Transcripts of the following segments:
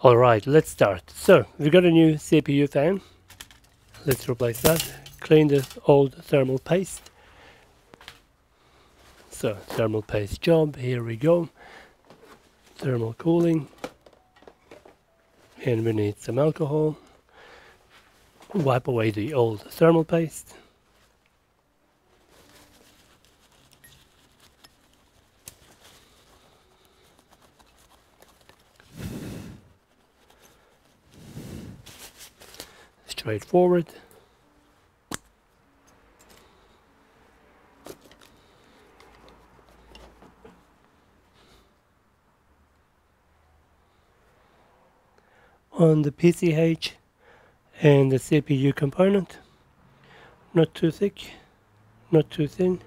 Alright, let's start. So, we got a new CPU fan. Let's replace that. Clean the old thermal paste. So, thermal paste job, here we go. Thermal cooling. And we need some alcohol. Wipe away the old thermal paste. Straightforward. On the PCH and the CPU component, not too thick, not too thin.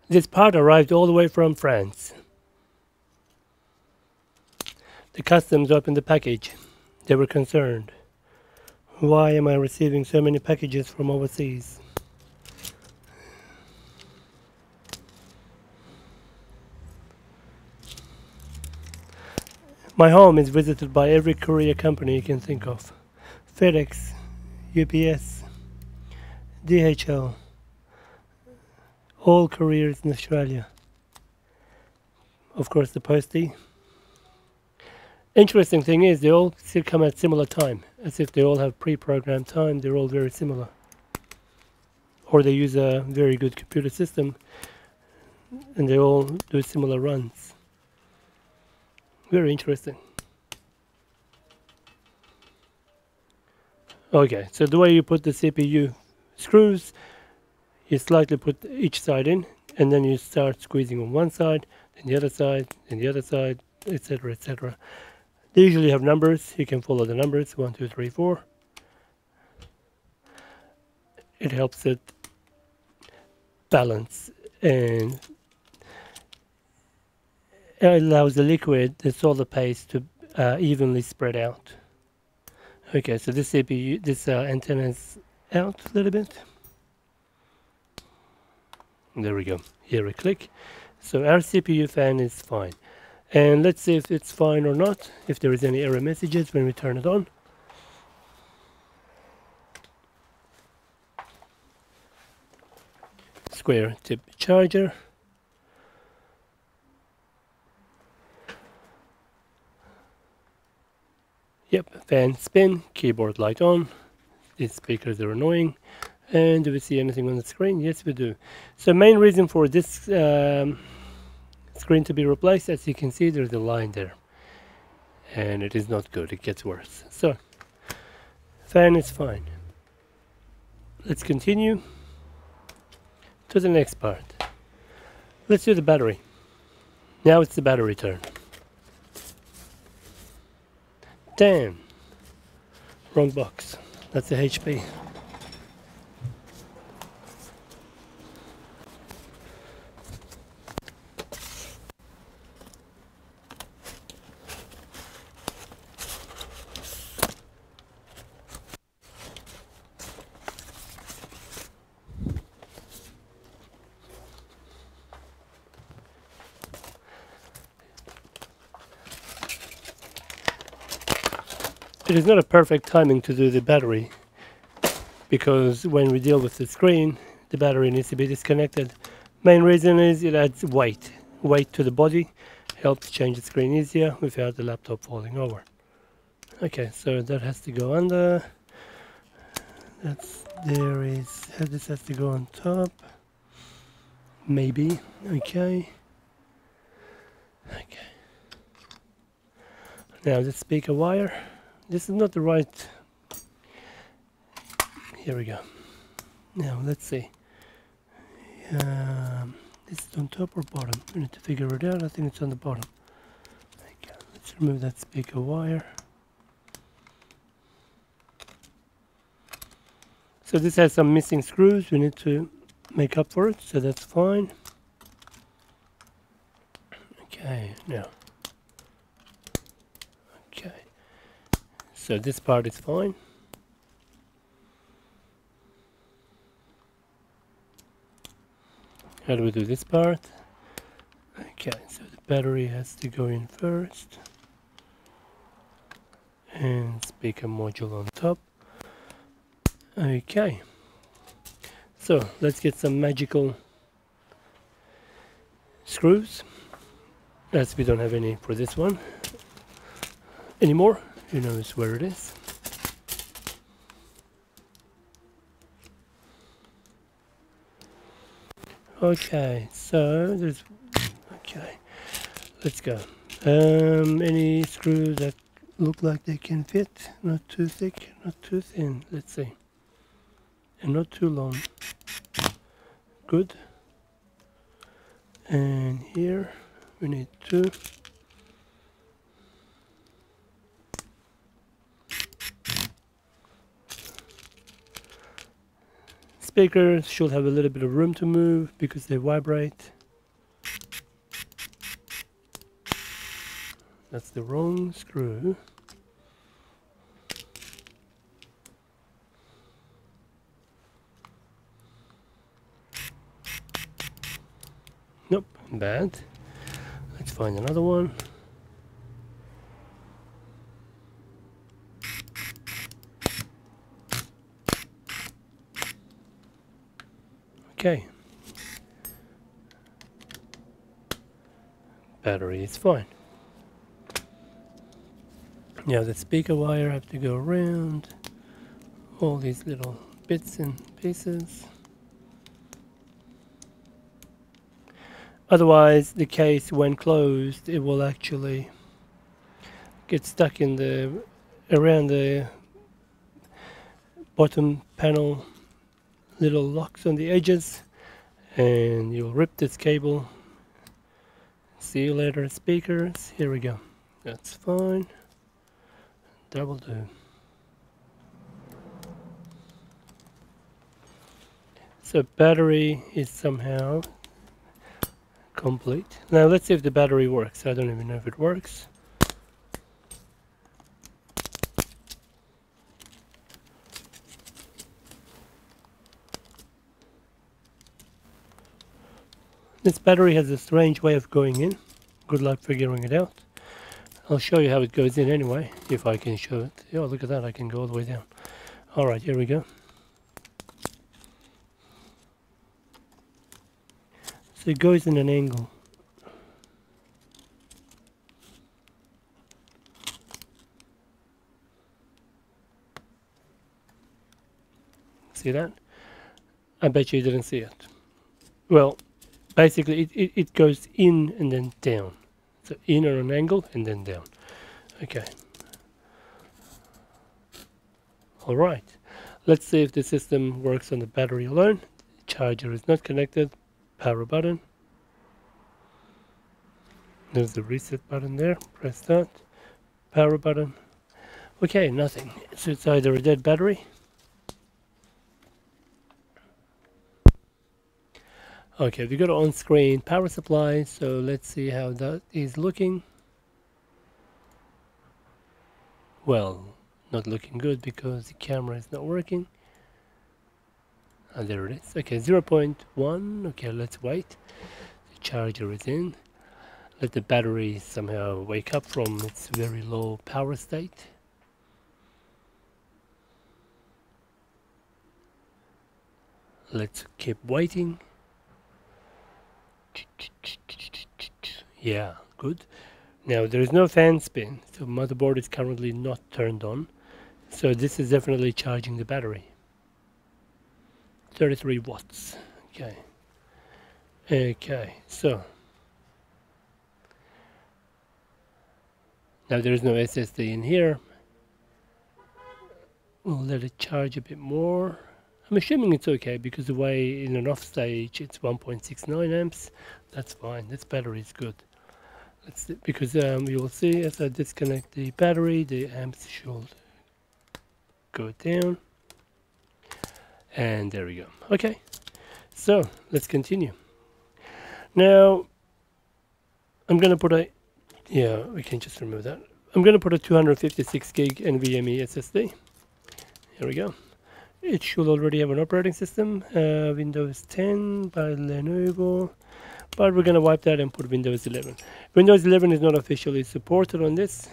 This part arrived all the way from France. The customs opened the package. They were concerned. Why am I receiving so many packages from overseas? My home is visited by every courier company you can think of. FedEx, UPS, DHL. All couriers in Australia. Of course, the postie. Interesting thing is, they all still come at similar time, as if they all have pre-programmed time. They're all very similar. Or they use a very good computer system, and they all do similar runs. Very interesting. Okay, so the way you put the CPU screws, you slightly put each side in, and then you start squeezing on one side, then the other side, then the other side, etc., etc. They usually have numbers. You can follow the numbers, 1, 2, 3, 4. It helps it balance, and it allows the liquid, the solder paste, to evenly spread out. Okay, so this CPU, this antenna is out a little bit. There we go. Here we click. So our CPU fan is fine. And let's see if it's fine or not, if there is any error messages when we turn it on. Square tip charger. Yep, fan spin, keyboard light on. These speakers are annoying. And do we see anything on the screen? Yes, we do. So main reason for this screen to be replaced, as you can see, there's a line there. And it is not good, it gets worse. So, fan is fine. Let's continue to the next part. Let's do the battery. Now it's the battery turn. Damn. Wrong box. That's the HP. It is not a perfect timing to do the battery, because when we deal with the screen, the battery needs to be disconnected. Main reason is it adds weight to the body, helps change the screen easier without the laptop falling over. Okay, so that has to go under. This has to go on top. Maybe. Okay. Now the speaker wire. This is not the right. Here we go. Now let's see. This is on top or bottom? We need to figure it out. I think it's on the bottom. Okay, let's remove that speaker wire. So this has some missing screws. We need to make up for it, so that's fine. Okay, now. Okay. So this part is fine. How do we do this part? Okay, so the battery has to go in first. And speaker module on top. Okay. So let's get some magical screws. As we don't have any for this one anymore. Who knows where it is? Okay, so there's... Okay, let's go. Any screws that look like they can fit? Not too thick, not too thin. Let's see. And not too long. Good. And here we need two. Speakers should have a little bit of room to move because they vibrate. That's the wrong screw. Nope, bad. Let's find another one. Okay. Battery is fine. Now the speaker wire have to go around all these little bits and pieces. Otherwise, the case, when closed, it will actually get stuck in the around the bottom panel, little locks on the edges, and you'll rip this cable. See you later, speakers. Here we go. That's fine. Double do. So battery is somehow complete. Now let's see if the battery works. I don't even know if it works. This battery has a strange way of going in. Good luck figuring it out. I'll show you how it goes in anyway, if I can show it. Oh, look at that, I can go all the way down. Alright, here we go. So it goes in an angle. See that? I bet you didn't see it. Well, basically it goes in and then down. So in on an angle and then down. Okay. Alright. Let's see if the system works on the battery alone. Charger is not connected. Power button. There's the reset button there. Press that. Power button. Okay, nothing. So it's either a dead battery. Okay, we got on screen power supply, so let's see how that is looking. Well, not looking good because the camera is not working. And there it is. Okay, 0.1. Okay, let's wait. The charger is in. Let the battery somehow wake up from its very low power state. Let's keep waiting. Yeah, good. Now there is no fan spin, so motherboard is currently not turned on. So this is definitely charging the battery. 33 watts. Okay. Okay, so now there is no SSD in here. We'll let it charge a bit more. I'm assuming it's okay because the way in an off stage it's 1.69 amps. That's fine. This battery is good. Let's see, because you will see as I disconnect the battery, the amps should go down. And there we go. Okay, so let's continue. Now I'm gonna put a, yeah, we can just remove that. I'm gonna put a 256 gig NVMe SSD. Here we go. It should already have an operating system, Windows 10 by Lenovo, but we're gonna wipe that and put Windows 11. Windows 11 is not officially supported on this.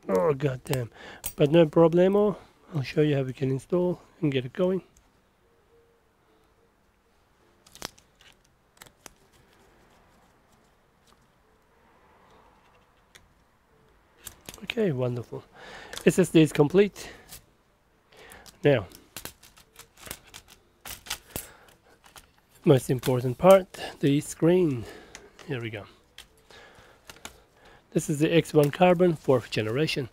Oh goddamn! But no problemo. I'll show you how we can install and get it going. Okay, wonderful. SSD is complete. Now, most important part, the screen. Here we go. This is the X1 Carbon 4th generation.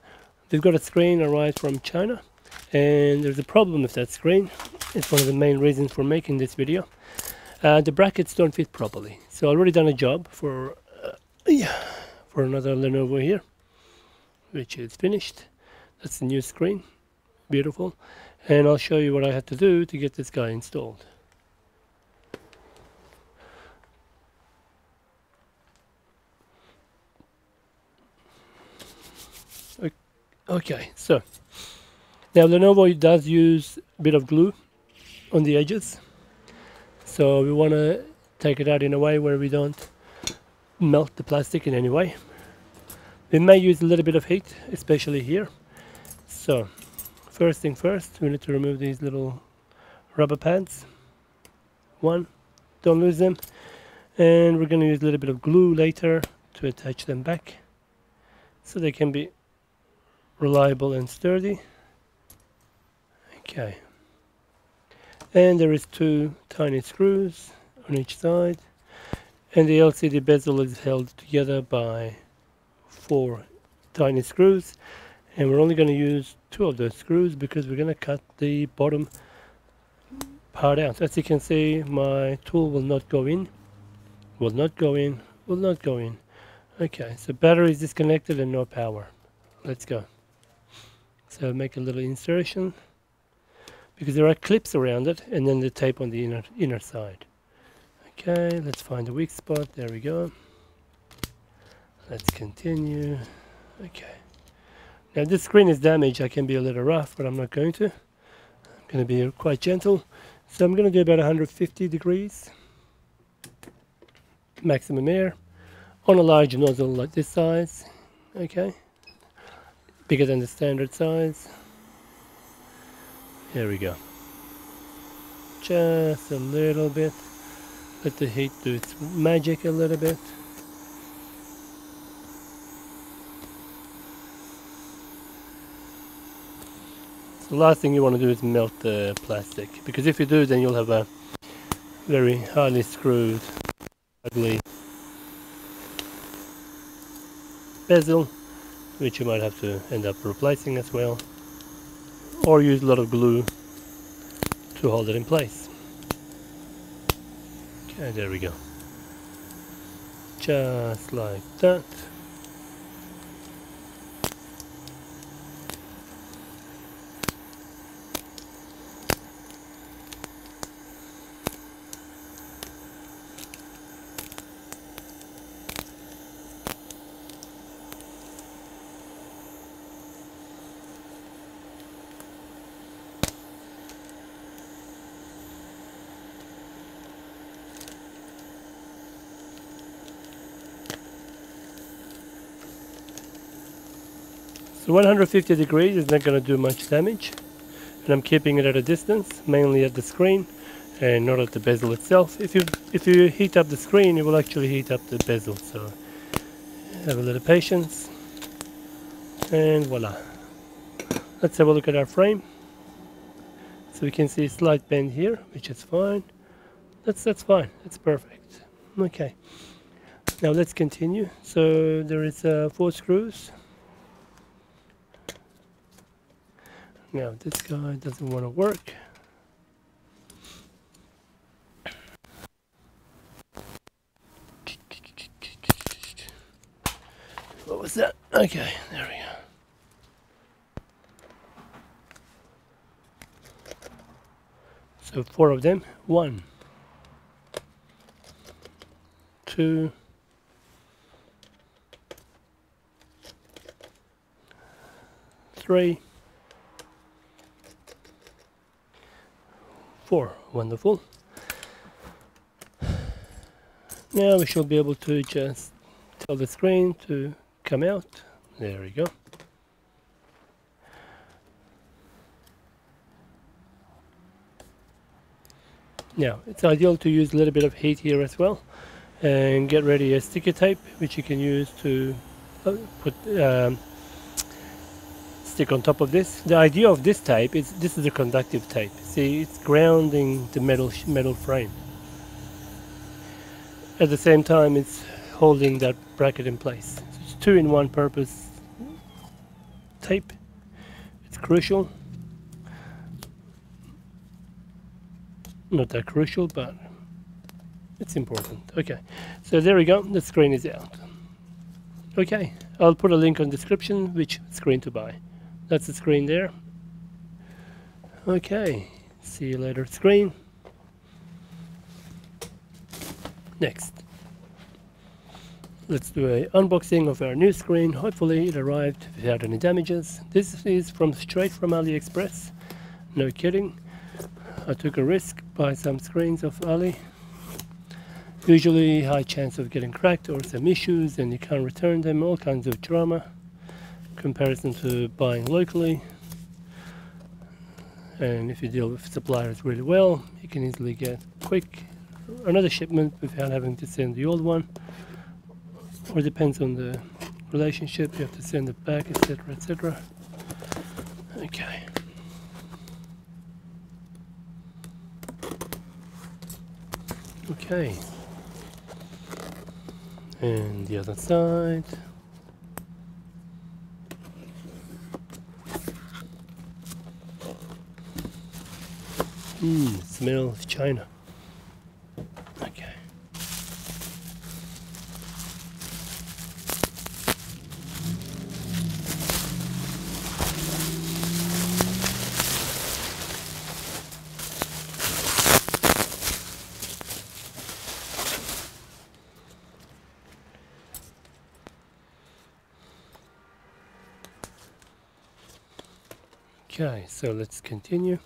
We've got a screen arrived from China, and there's a problem with that screen. It's one of the main reasons for making this video. The brackets don't fit properly. So I already done a job for another Lenovo here, which is finished. That's the new screen. Beautiful. And I'll show you what I had to do to get this guy installed. Okay, so now Lenovo does use a bit of glue on the edges, so we want to take it out in a way where we don't melt the plastic in any way. We may use a little bit of heat, especially here. So first thing first, we need to remove these little rubber pads. One, don't lose them, and we're going to use a little bit of glue later to attach them back so they can be reliable and sturdy. Okay, and there is 2 tiny screws on each side, and the LCD bezel is held together by 4 tiny screws, and we're only going to use 2 of those screws because we're going to cut the bottom part out. As you can see, my tool will not go in, will not go in, will not go in. Okay, so battery is disconnected and no power. Let's go. So make a little insertion because there are clips around it, and then the tape on the inner side. Okay, let's find the weak spot. There we go. Let's continue. Okay. Now this screen is damaged. I can be a little rough, but I'm not going to. I'm going to be quite gentle. So I'm going to do about 150 degrees maximum air on a large nozzle like this size. Okay. Bigger than the standard size. Here we go. Just a little bit. Let the heat do its magic a little bit. So the last thing you want to do is melt the plastic, because if you do, then you'll have a very highly screwed, ugly bezel, which you might have to end up replacing as well, or use a lot of glue to hold it in place. Okay, there we go. Just like that. So 150 degrees is not going to do much damage, and I'm keeping it at a distance, mainly at the screen and not at the bezel itself. If you heat up the screen, it will actually heat up the bezel, so have a little patience, and voila. Let's have a look at our frame. So we can see a slight bend here, which is fine. That's fine, that's perfect. Okay, now let's continue. So there is 4 screws. Now this guy doesn't want to work. What was that? Okay, there we go. So 4 of them. 1, 2, 3, 4. Wonderful. Now we should be able to just tell the screen to come out. There we go. Now it's ideal to use a little bit of heat here as well, and get ready a sticky tape which you can use to put stick on top of this. The idea of this tape is this is a conductive tape. See, it's grounding the metal frame. At the same time, it's holding that bracket in place. So it's 2-in-1 purpose tape. It's crucial. Not that crucial, but it's important. Okay, so there we go. The screen is out. Okay, I'll put a link on the description which screen to buy. That's the screen there. Okay, see you later screen. Next, let's do an unboxing of our new screen. Hopefully it arrived without any damages. This is from Strait from AliExpress. No kidding. I took a risk, buy some screens of Ali. Usually high chance of getting cracked or some issues and you can't return them, all kinds of drama. Comparison to buying locally. And if you deal with suppliers really well, you can easily get quick another shipment without having to send the old one, or depends on the relationship, you have to send it back, etc, etc. Okay. Okay. And the other side. Smell of China. Okay. Okay, so let's continue.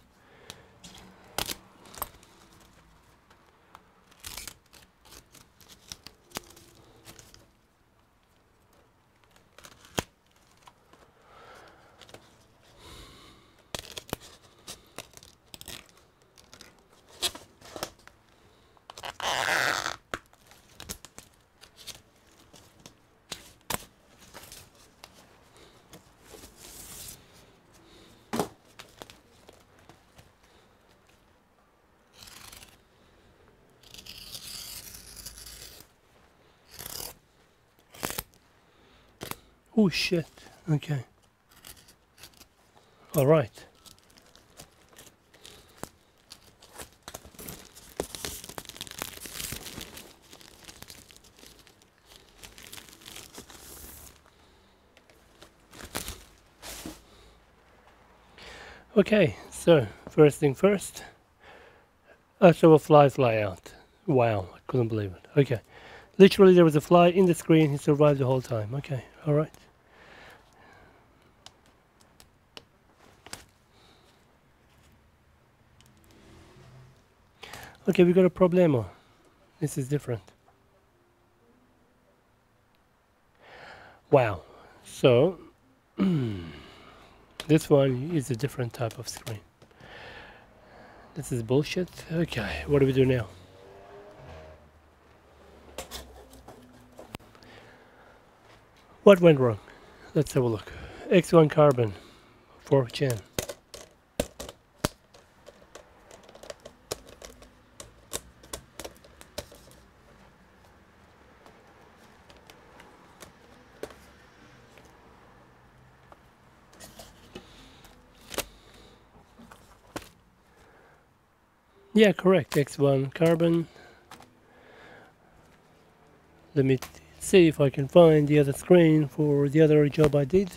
Oh shit, okay. All right. Okay, so first thing first, I saw a fly out. Wow, I couldn't believe it. Okay, literally there was a fly in the screen, he survived the whole time. Okay, all right. Okay, we got a problemo. This is different. Wow, so this one is a different type of screen. This is bullshit. Okay, what do we do now? What went wrong? Let's have a look. X1 carbon, 4th gen. Yeah, correct. X1 carbon. Let me see if I can find the other screen for the other job I did.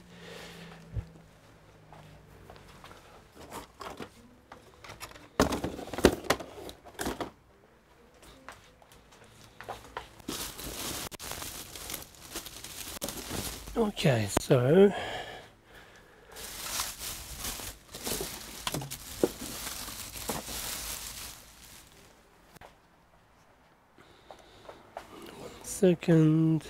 Okay, so second.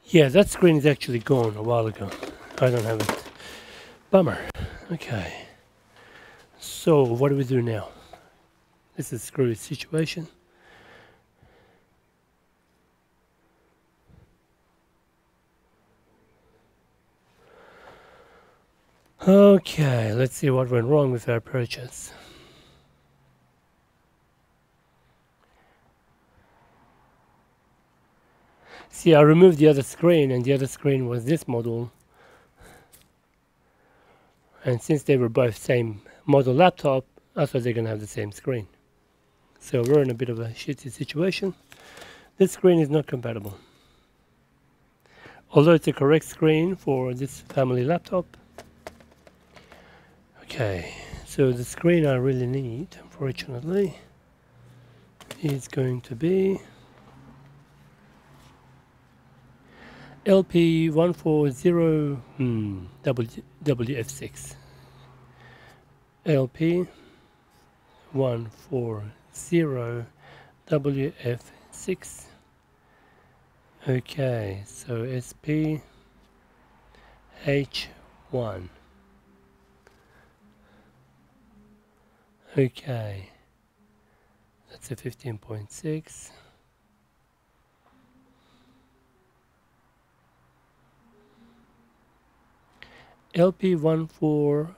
Yeah, that screen is actually gone a while ago. I don't have it. Bummer. Okay. So what do we do now? This is a screwy situation. Okay, let's see what went wrong with our purchase. See, I removed the other screen, and the other screen was this model. And since they were both same model laptop, I thought they're going to have the same screen. So we're in a bit of a shitty situation. This screen is not compatible. Although it's a correct screen for this family laptop. Okay, so the screen I really need, unfortunately, is going to be LP140 WF6. LP140 WF6. Okay, so SPH1. Okay, that's a 15.6. LP140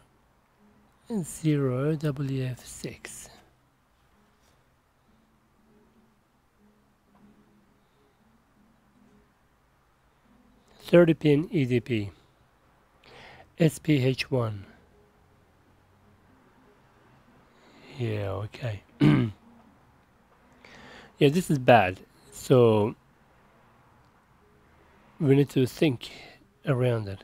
WF6. 30-pin EDP. SPH1. Yeah, okay. Yeah, this is bad. So we need to think around it.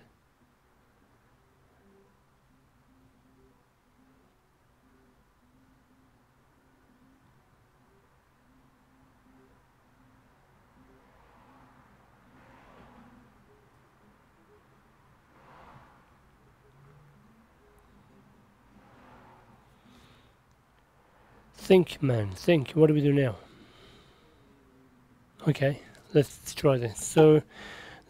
Think, man, think. What do we do now? Okay, let's try this. So the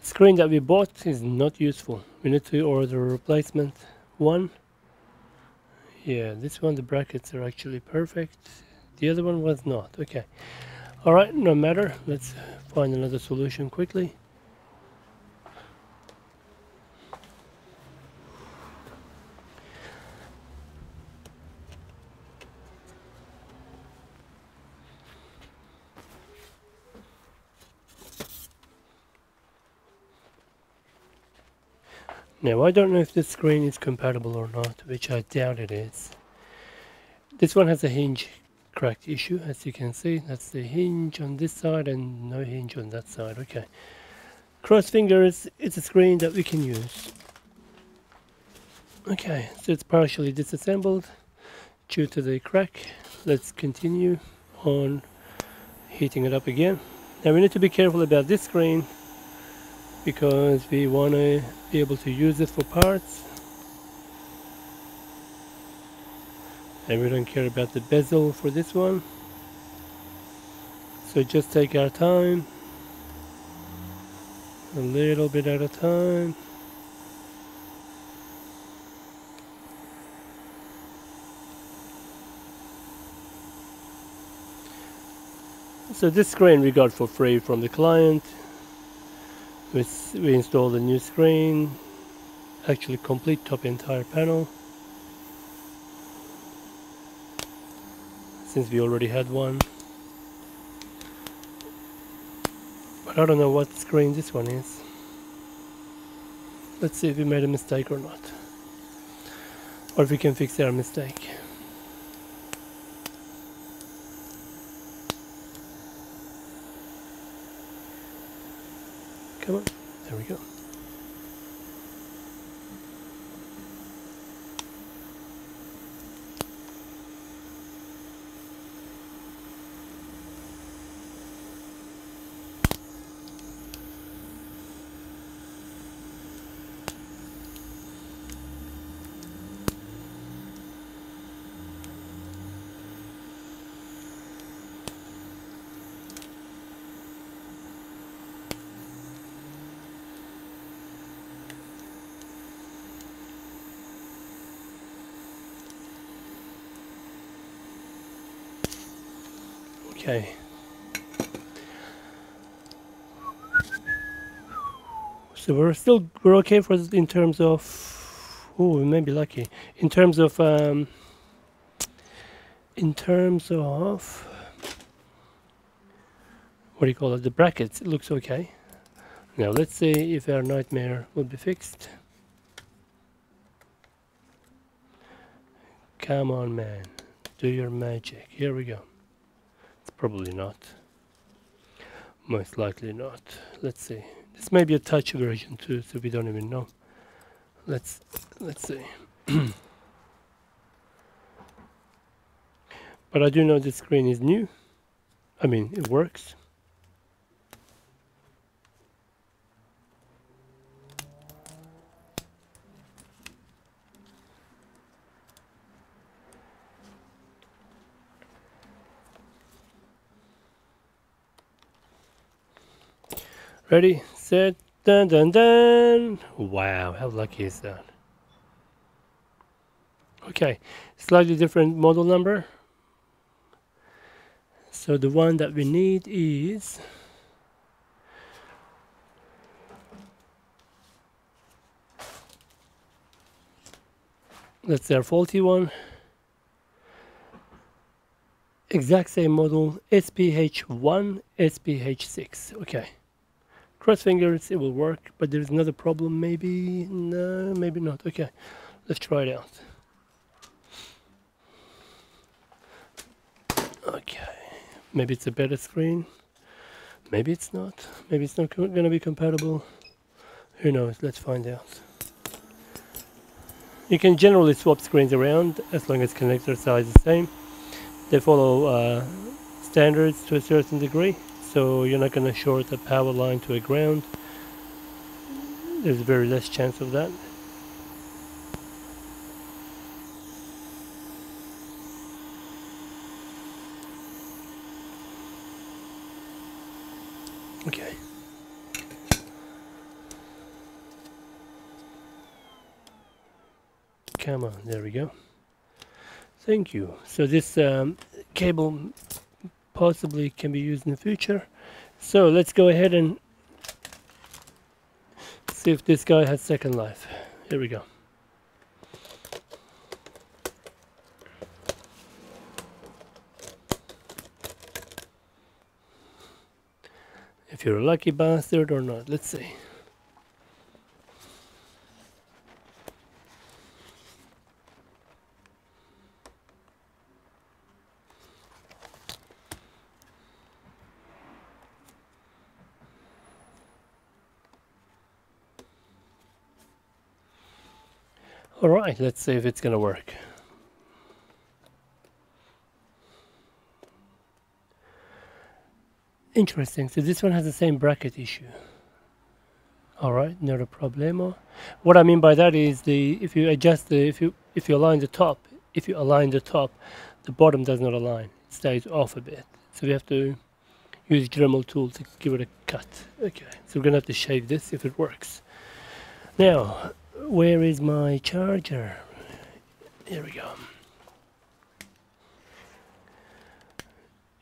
screen that we bought is not useful. We need to order a replacement one. Yeah, this one, the brackets are actually perfect. The other one was not. Okay. All right, no matter. Let's find another solution quickly. Now, I don't know if this screen is compatible or not, which I doubt it is. This one has a hinge cracked issue, as you can see. That's the hinge on this side and no hinge on that side. Okay. Cross fingers, it's a screen that we can use. Okay, so it's partially disassembled due to the crack. Let's continue on heating it up again. Now we need to be careful about this screen because we want to be able to use it for parts. And we don't care about the bezel for this one. So just take our time, a little bit at a time. So this screen we got for free from the client. We installed a new screen, actually complete top entire panel, since we already had one. But I don't know what screen this one is. Let's see if we made a mistake or not, or if we can fix our mistake. Come on, there we go. Okay. So we're okay for in terms of, oh, we may be lucky in terms of what do you call it, the brackets. It looks okay. Now let's see if our nightmare will be fixed. Come on, man, do your magic. Here we go. It's probably not. Most likely not. Let's see. This may be a touch version too, so we don't even know. Let's see. But I do know this screen is new. I mean, it works. Ready, set, dun dun dun. Wow, how lucky is that? Okay, slightly different model number. So the one that we need is that's our faulty one. Exact same model, SPH1, SPH6. Okay. Cross fingers, it will work, but there's another problem, maybe. No, maybe not. Okay, let's try it out. Okay, maybe it's a better screen. Maybe it's not. Maybe it's not going to be compatible. Who knows? Let's find out. You can generally swap screens around as long as connector size is the same. They follow standards to a certain degree. So you're not going to short a power line to a ground. There's very less chance of that. Okay. Come on, there we go. Thank you. So this cable possibly can be used in the future. So let's go ahead and see if this guy has second life. Here we go. If you're a lucky bastard or not, let's see. Alright, let's see if it's gonna work. Interesting, so this one has the same bracket issue. Alright, not a problemo. What I mean by that is if you adjust if you align the top, the bottom does not align. It stays off a bit. So we have to use Dremel tool to give it a cut. Okay, so we're gonna have to shave this if it works. Now, where is my charger? Here we go.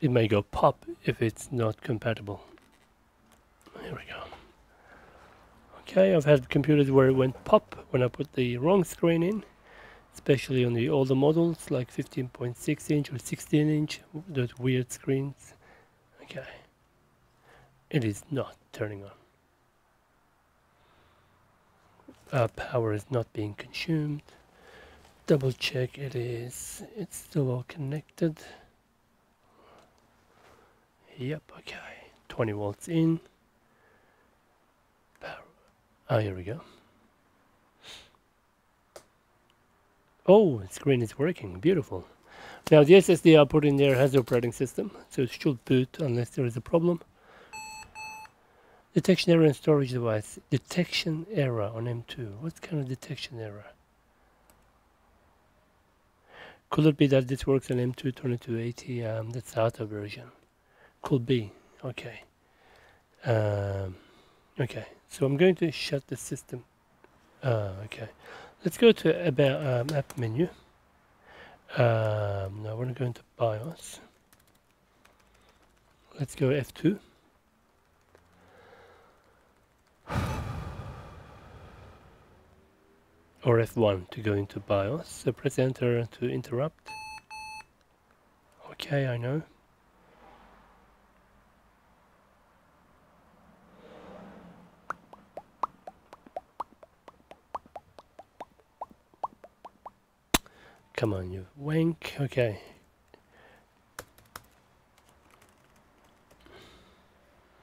It may go pop if it's not compatible. Here we go. Okay, I've had computers where it went pop when I put the wrong screen in, especially on the older models like 15.6 inch or 16 inch, those weird screens. Okay, it is not turning on. Power is not being consumed. Double check it is. It's still all connected. Yep, okay. 20 volts in. Ah, here we go. Oh, the screen is working. Beautiful. Now the SSD I put in there has the operating system, so it should boot unless there is a problem. Detection error in storage device. Detection error on M2. What kind of detection error? Could it be that this works on M2 2280? That's the outer version. Could be. Okay. Okay. So I'm going to shut the system. Okay. Let's go to about app menu. Now we're going to go into BIOS. Let's go F2. Or F1 to go into BIOS. So press enter to interrupt. Okay, I know. Come on, you wank. Okay.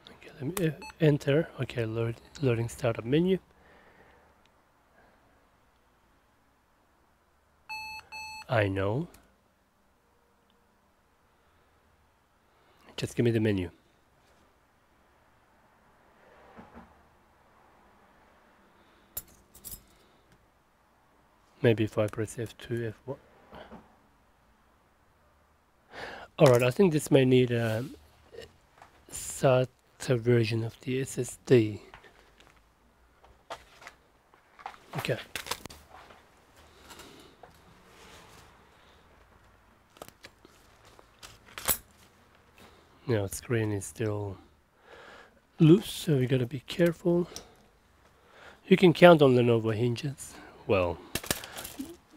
Okay, let me enter. Okay, loading startup menu. I know. Just give me the menu. Maybe if I press F2, F1. Alright, I think this may need a SATA version of the SSD. Okay. Now screen is still loose, so we gotta be careful. You can count on Lenovo hinges. Well,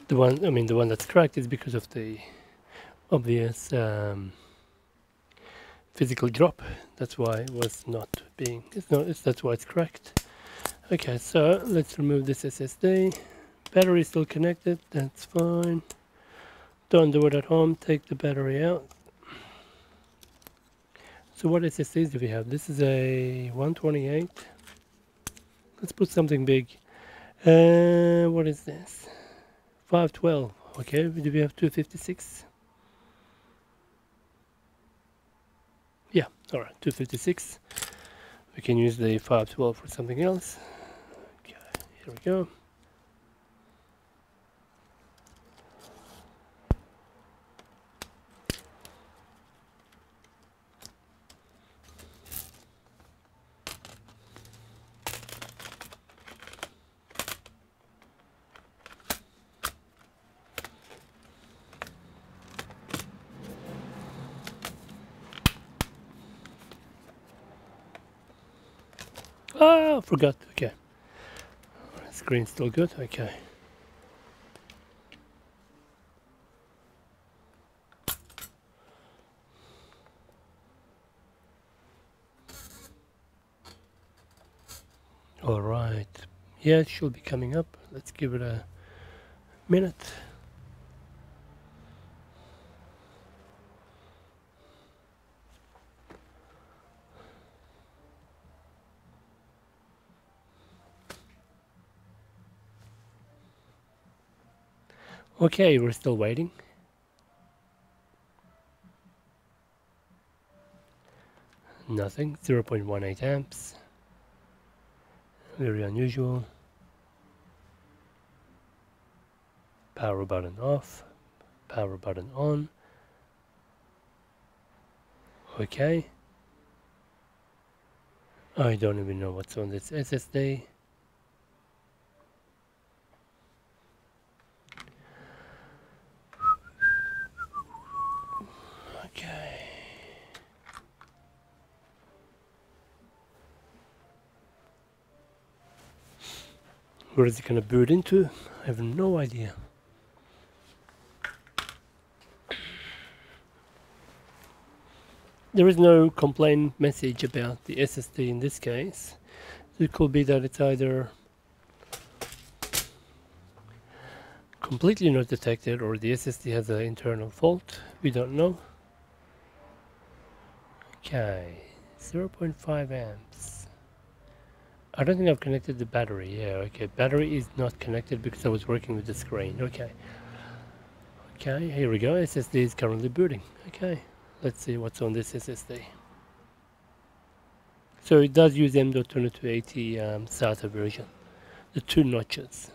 the one that's cracked is because of the obvious physical drop. That's why it was not being. That's why it's cracked. Okay, so let's remove this SSD. Battery is still connected. That's fine. Don't do it at home. Take the battery out. So what SSDs do we have? This is a 128. Let's put something big. What is this? 512. Okay, do we have 256? Yeah, alright, 256. We can use the 512 for something else. Okay, here we go. Ah, forgot. Okay. Screen's still good. Okay. All right. Yeah, it should be coming up. Let's give it a minute. Okay, we're still waiting. Nothing. 0.18 amps. Very unusual. Power button off. Power button on. Okay. I don't even know what's on this SSD. Okay. Where is it going to boot into? I have no idea. There is no complaint message about the SSD in this case. So it could be that it's either completely not detected or the SSD has an internal fault. We don't know. Okay, 0.5 amps. I don't think I've connected the battery. Yeah, okay. Battery is not connected because I was working with the screen. Okay. Okay, here we go. SSD is currently booting. Okay. Let's see what's on this SSD. So it does use M.2280 SATA version. The 2 notches.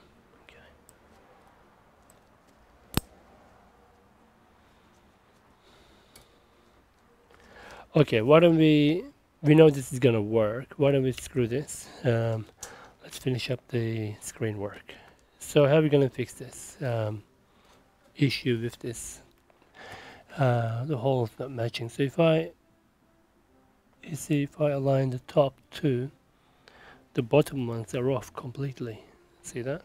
Okay, why don't we know this is gonna work. Why don't we screw this? Let's finish up the screen work. So how are we gonna fix this issue with this? The hole's not matching. So if I align the top two, the bottom ones are off completely. See that?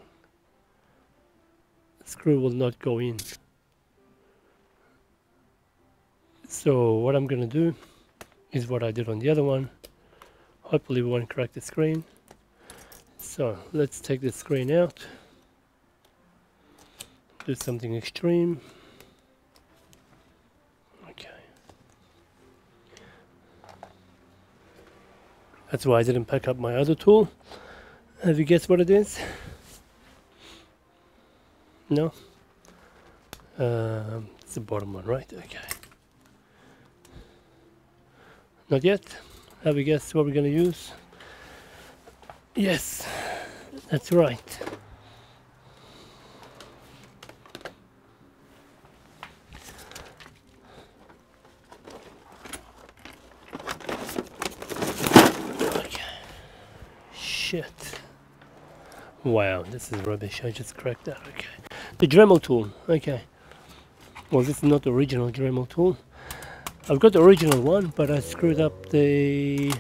The screw will not go in. So what I'm gonna do is what I did on the other one. Hopefully we won't crack the screen. So let's take the screen out. Do something extreme. Okay. That's why I didn't pack up my other tool. Have you guessed what it is? No? It's the bottom one, right? Okay. Not yet. Have you guessed what we're going to use? Yes, that's right. Okay. Shit. Wow, this is rubbish. I just cracked that. Okay. The Dremel tool. Okay. Well, this is not the original Dremel tool. I've got the original one, but I screwed up I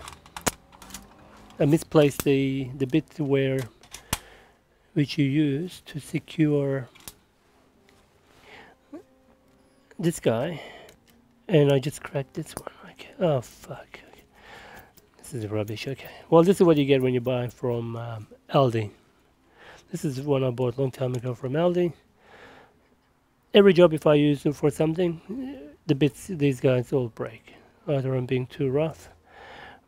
misplaced the bit which you use to secure this guy, and I just cracked this one. Okay. Oh fuck. Okay. This is rubbish. Okay. Well, this is what you get when you buy from Aldi. This is one I bought a long time ago from Aldi. Every job, if I use them for something, the bits, these guys all break. Either I'm being too rough.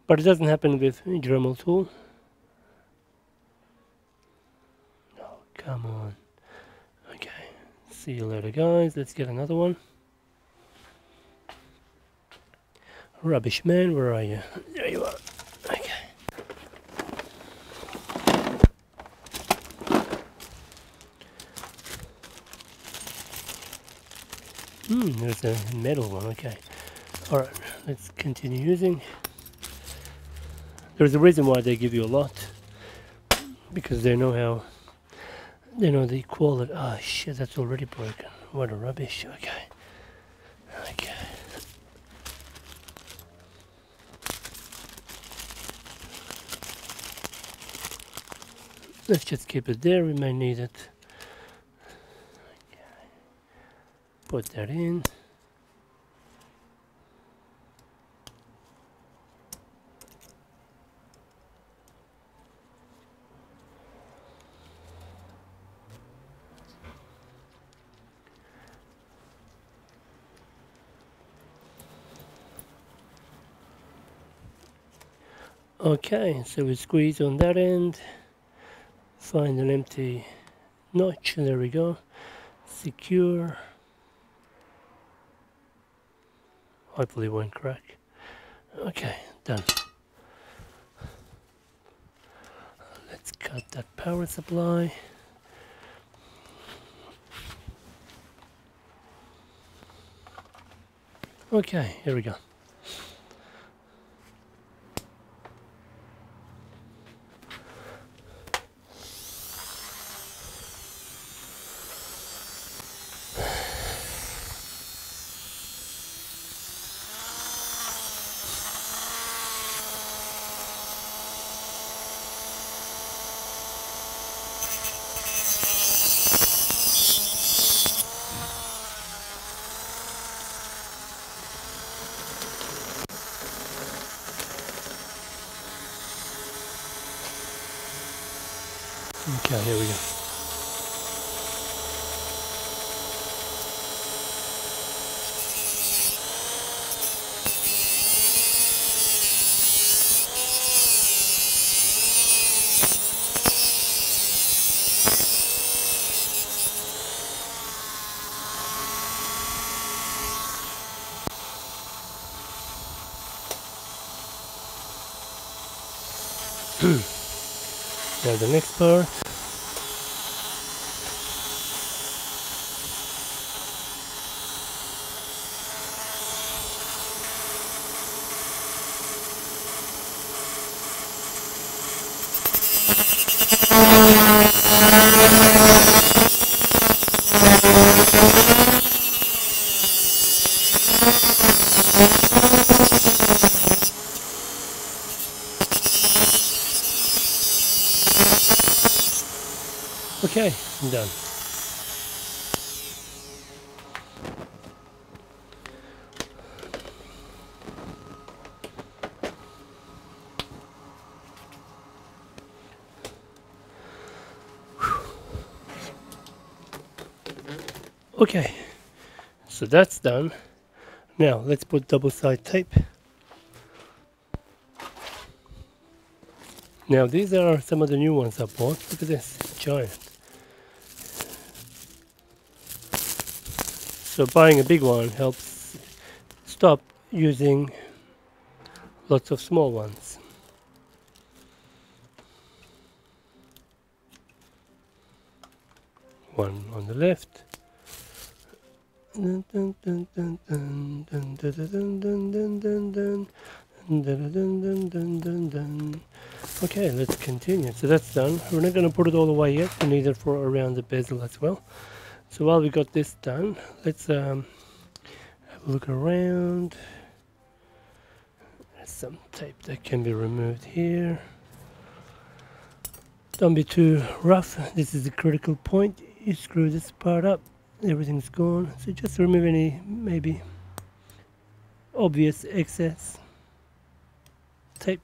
But it doesn't happen with Dremel tool. Oh, come on. Okay. See you later, guys. Let's get another one. Rubbish man, where are you? There you are. Okay. There's a metal one. Okay. Alright, let's continue using. There's a reason why they give you a lot. Because they know the quality. Oh shit, that's already broken. What a rubbish. Okay. Okay. Let's just keep it there, we may need it. Okay. Put that in. Okay, so we squeeze on that end, find an empty notch, there we go, secure, hopefully it won't crack. Okay, done. Let's cut that power supply. Okay, here we go. Okay, here we go. Now the next part. Okay, I'm done. Okay, so that's done. Now let's put double-sided tape. Now these are some of the new ones I bought. Look at this, giant. So buying a big one helps stop using lots of small ones. One on the left. Okay, let's continue. So that's done. We're not going to put it all away yet. We need it for around the bezel as well. So while we got this done, let's have a look around. There's some tape that can be removed here. Don't be too rough. This is the critical point. You screw this part up, everything's gone. So just remove any maybe obvious excess tape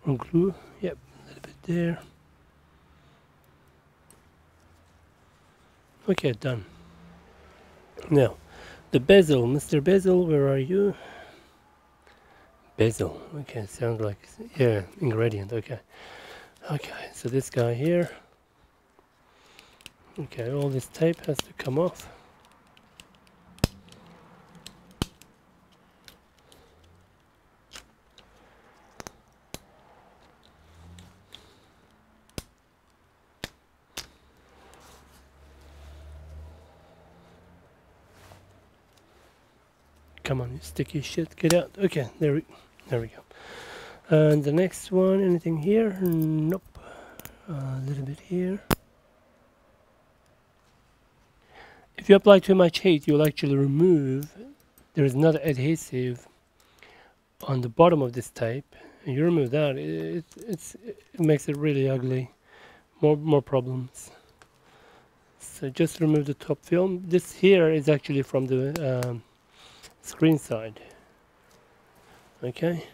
or glue. Yep, a little bit there. Okay, done. Now, the bezel, Mr. Bezel, where are you? Bezel, okay, sounds like, yeah, ingredient, okay. Okay, so this guy here. Okay, all this tape has to come off. Come on, you sticky shit, get out. Okay, there we go. And the next one, anything here? Nope. A little bit here. If you apply too much heat, you'll actually remove. There is another adhesive on the bottom of this tape. And you remove that, it makes it really ugly. More problems. So just remove the top film. This here is actually from the screen side. Okay.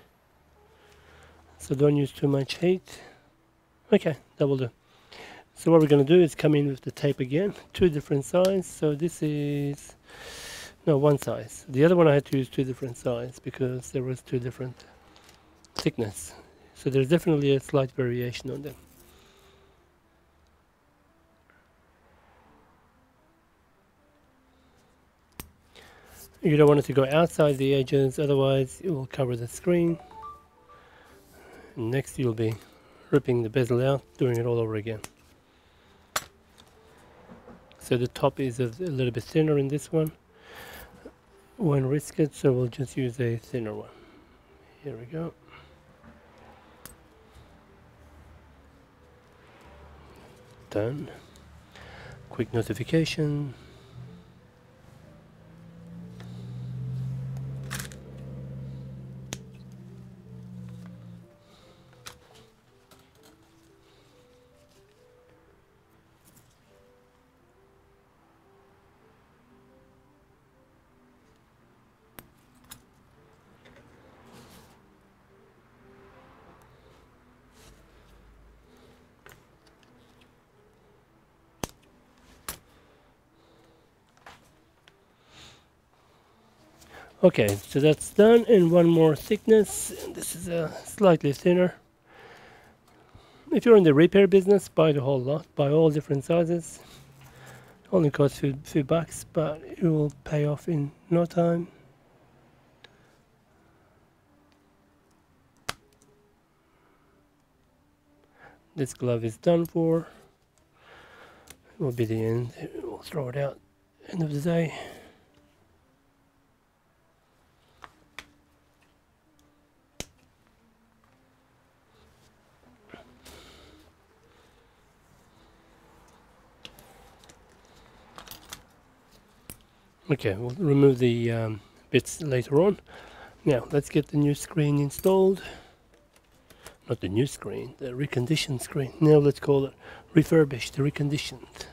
So don't use too much heat. Okay, that will do. So what we're going to do is come in with the tape again, two different sizes. So this is, no, one size. The other one I had to use two different sizes because there was two different thickness. So there's definitely a slight variation on them. You don't want it to go outside the edges, otherwise it will cover the screen. Next you'll be ripping the bezel out, doing it all over again. So the top is a little bit thinner in this one. One risket, so we'll just use a thinner one. Here we go. Done. Quick notification. Okay, so that's done, and one more thickness. This is slightly thinner. If you're in the repair business, buy the whole lot, buy all different sizes. Only costs a few bucks, but it will pay off in no time. This glove is done for. It will be the end. We'll throw it out end of the day. Okay, we'll remove the bits later on. Now, let's get the new screen installed. Not the new screen, the reconditioned screen. Now let's call it refurbished, reconditioned.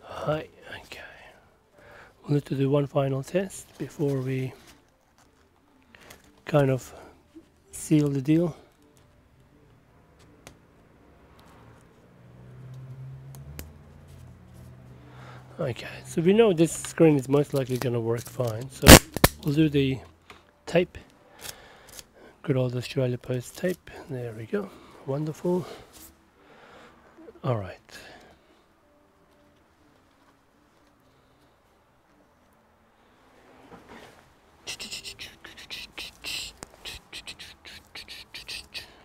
Hi, okay. We'll need to do one final test before we kind of seal the deal. Okay, so we know this screen is most likely going to work fine. So we'll do the tape. Good old Australia Post tape. There we go. Wonderful. All right.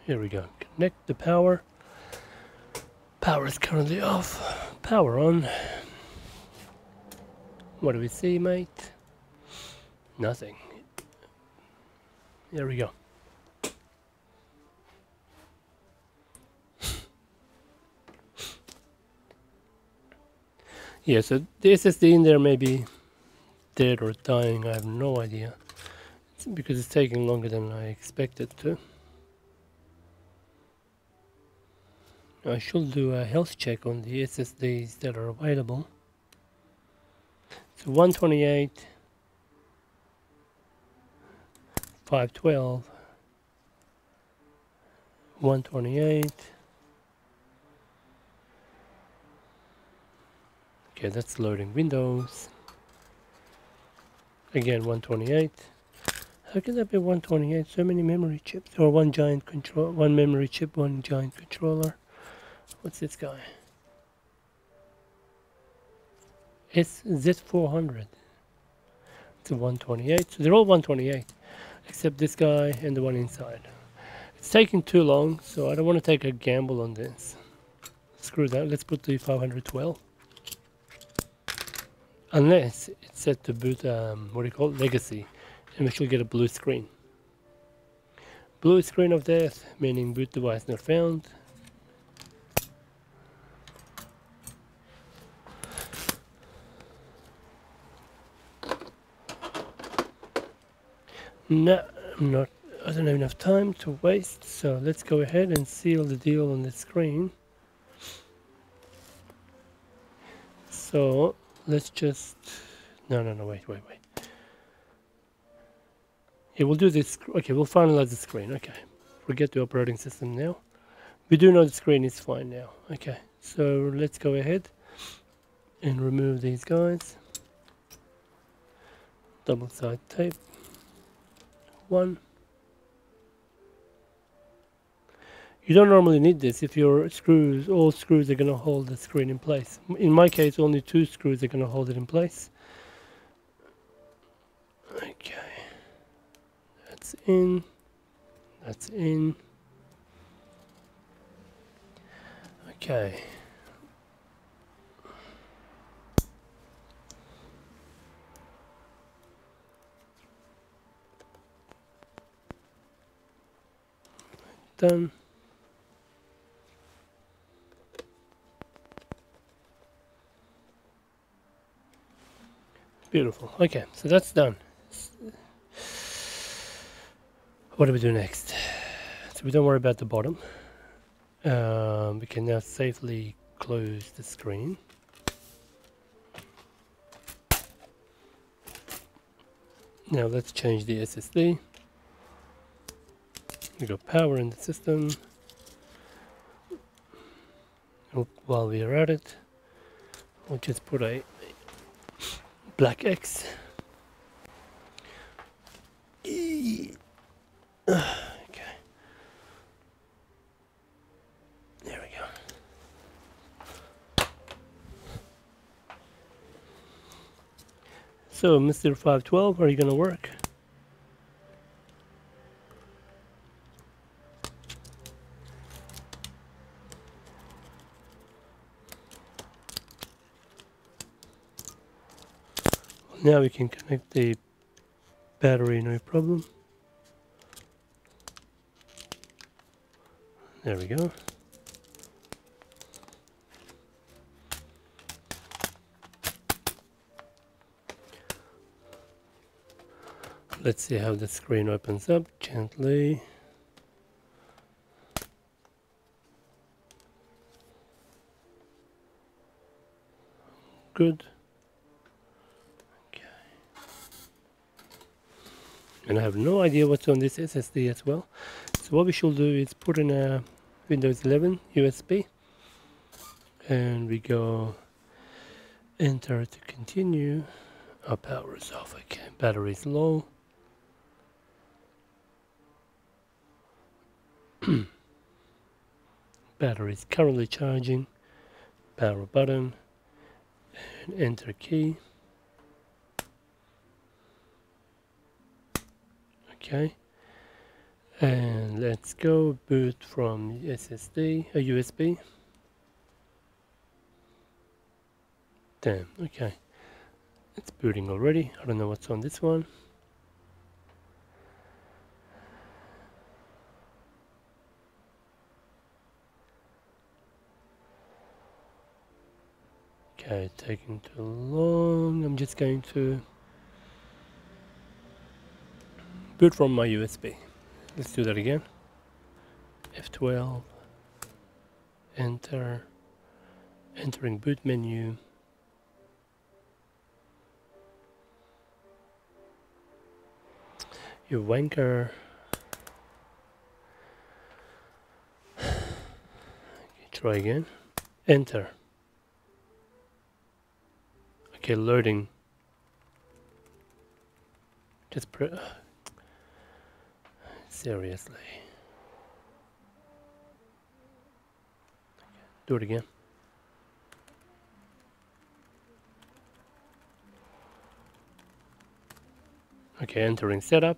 Here we go. Connect the power. Power is currently off. Power on. What do we see, mate? Nothing. There we go. Yeah, so the SSD in there may be dead or dying. I have no idea. It's because it's taking longer than I expected to. I should do a health check on the SSDs that are available. So 128, 512, 128. Okay, that's loading Windows. Again, 128. How can that be 128? So many memory chips, or one giant control, one memory chip, one giant controller. What's this guy? SZ400. It's a 128. So they're all 128, except this guy and the one inside. It's taking too long, so I don't want to take a gamble on this. Screw that. Let's put the 512. Unless it's set to boot, what do you call it, legacy, and we should get a blue screen. Blue screen of death, meaning boot device not found. No, I don't have enough time to waste, so let's go ahead and seal the deal on the screen. So let's just, no, wait. Yeah, we'll do this, okay, we'll finalize the screen, okay. Forget the operating system now. We do know the screen is fine now, okay. So let's go ahead and remove these guys. Double side tape. One. You don't normally need this if your screws, all screws are going to hold the screen in place. In my case, only 2 screws are going to hold it in place. Okay. That's in. That's in. Okay. Done. Beautiful. Okay, so that's done. What do we do next? So we don't worry about the bottom. We can now safely close the screen. Now let's change the SSD. We got power in the system. While we are at it, we'll just put a black X. Okay. There we go. So, Mr. 512, are you going to work? Now we can connect the battery, no problem. There we go. Let's see how the screen opens up gently. Good. Okay. And I have no idea what's on this SSD as well. So what we should do is put in a Windows 11 USB, and we go enter to continue. Our power is off. Okay, battery is low. Battery is currently charging. Power button and enter key. Okay, and let's go boot from SSD, a USB. Damn, okay. It's booting already. I don't know what's on this one. Okay, taking too long. I'm just going to boot from my USB. Let's do that again. F12. Enter. Entering boot menu. You wanker. Okay, try again. Enter. Okay, loading. Just seriously. Do it again. Okay, entering setup.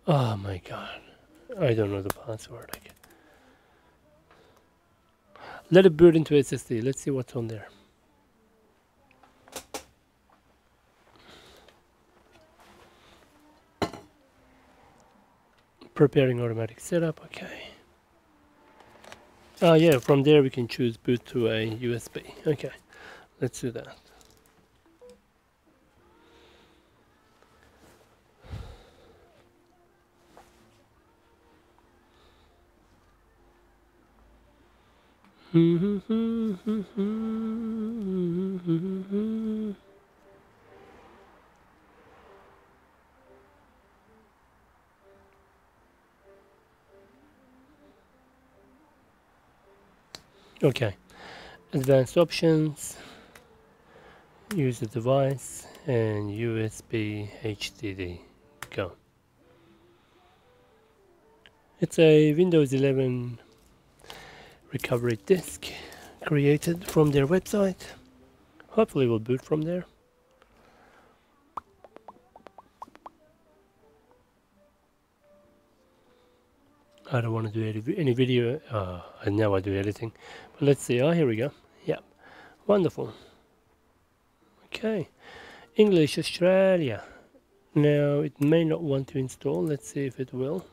Oh my god. I don't know the password. Let it boot into SSD. Let's see what's on there. Preparing automatic setup. Okay. Oh yeah, from there we can choose boot to a USB. Okay, let's do that. Okay, advanced options, use the device, and USB HDD. Go. It's a Windows 11 recovery disk created from their website. Hopefully we'll boot from there. I don't want to do any video. I know I do editing. But let's see. Oh, here we go. Yep. Wonderful. Okay. English Australia. Now, it may not want to install. Let's see if it will.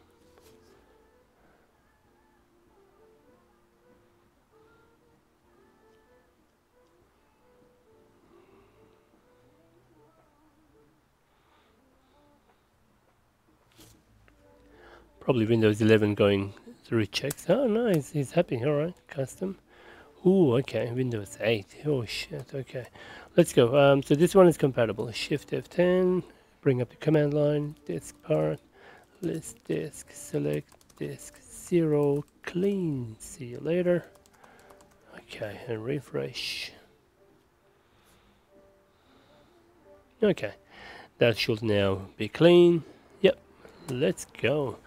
Probably Windows 11 going through checks. Oh, nice. He's happy. All right. Custom. Ooh, okay. Windows 8. Oh, shit. Okay. Let's go. So this one is compatible. Shift F10. Bring up the command line. Disk part. List disk. Select disk 0. Clean. See you later. Okay. And refresh. Okay. That should now be clean. Yep. Let's go.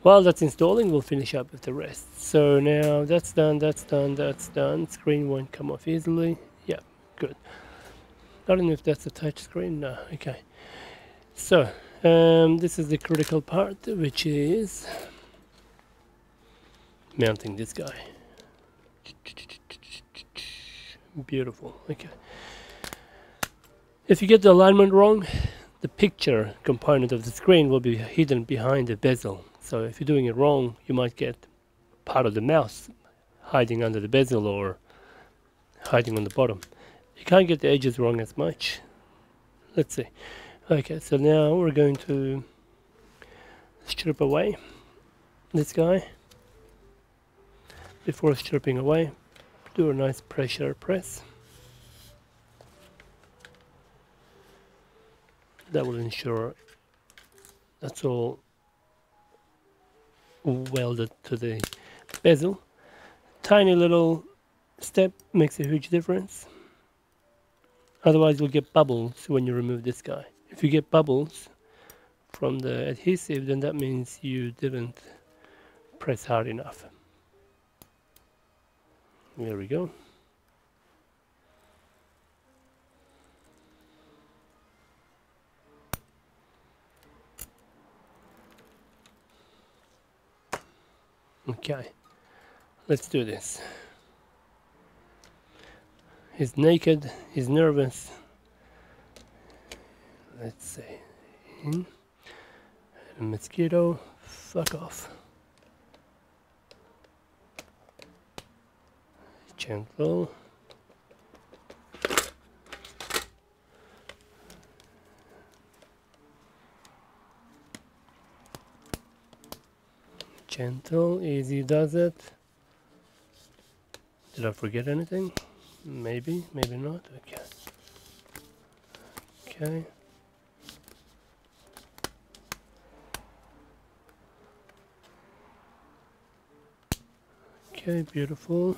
While that's installing, we'll finish up with the rest. So now that's done, that's done, that's done. Screen won't come off easily. Yeah, good. I don't know if that's a touch screen. No, okay. So this is the critical part, which is mounting this guy. Beautiful. Okay. If you get the alignment wrong, the picture component of the screen will be hidden behind the bezel. So if you're doing it wrong, you might get part of the mouse hiding under the bezel or hiding on the bottom. You can't get the edges wrong as much. Let's see. Okay, so now we're going to strip away this guy. Before stripping away, do a nice pressure press. That will ensure that's all welded to the bezel. Tiny little step makes a huge difference. Otherwise you'll get bubbles when you remove this guy. If you get bubbles from the adhesive, then that means you didn't press hard enough. There we go. Okay, let's do this. He's naked, he's nervous. Let's see. In. A mosquito, fuck off. Gentle. Gentle, easy does it. Did I forget anything? Maybe, maybe not. Okay. Okay. Okay, beautiful.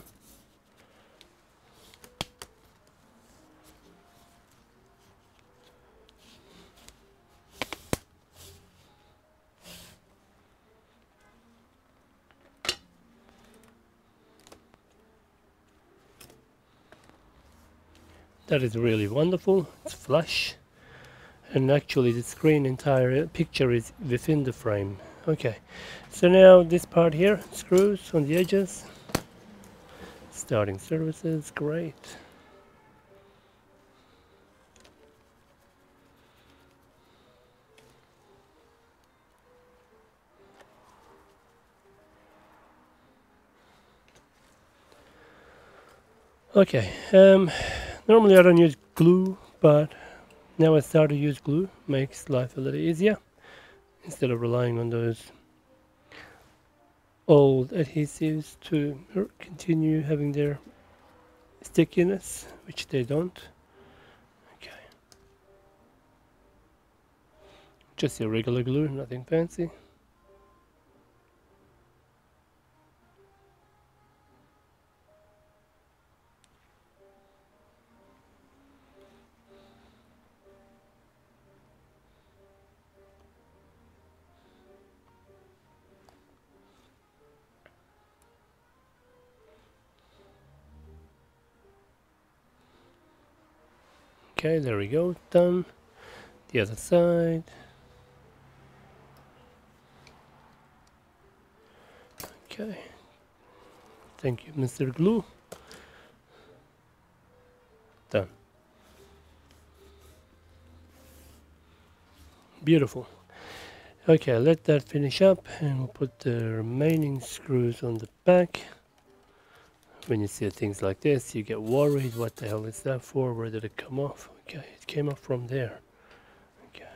That is really wonderful. It's flush, and actually the screen entire picture is within the frame. Okay, so now this part here, screws on the edges, starting services, great. Okay, normally I don't use glue, but now I start to use glue. Makes life a little easier instead of relying on those old adhesives to continue having their stickiness, which they don't. Okay, just your regular glue, nothing fancy. Okay, there we go, done. The other side. Okay. Thank you, Mr. Glue. Done. Beautiful. Okay, let that finish up and we'll put the remaining screws on the back. When you see things like this, you get worried. What the hell is that for? Where did it come off? Okay, it came off from there. Okay.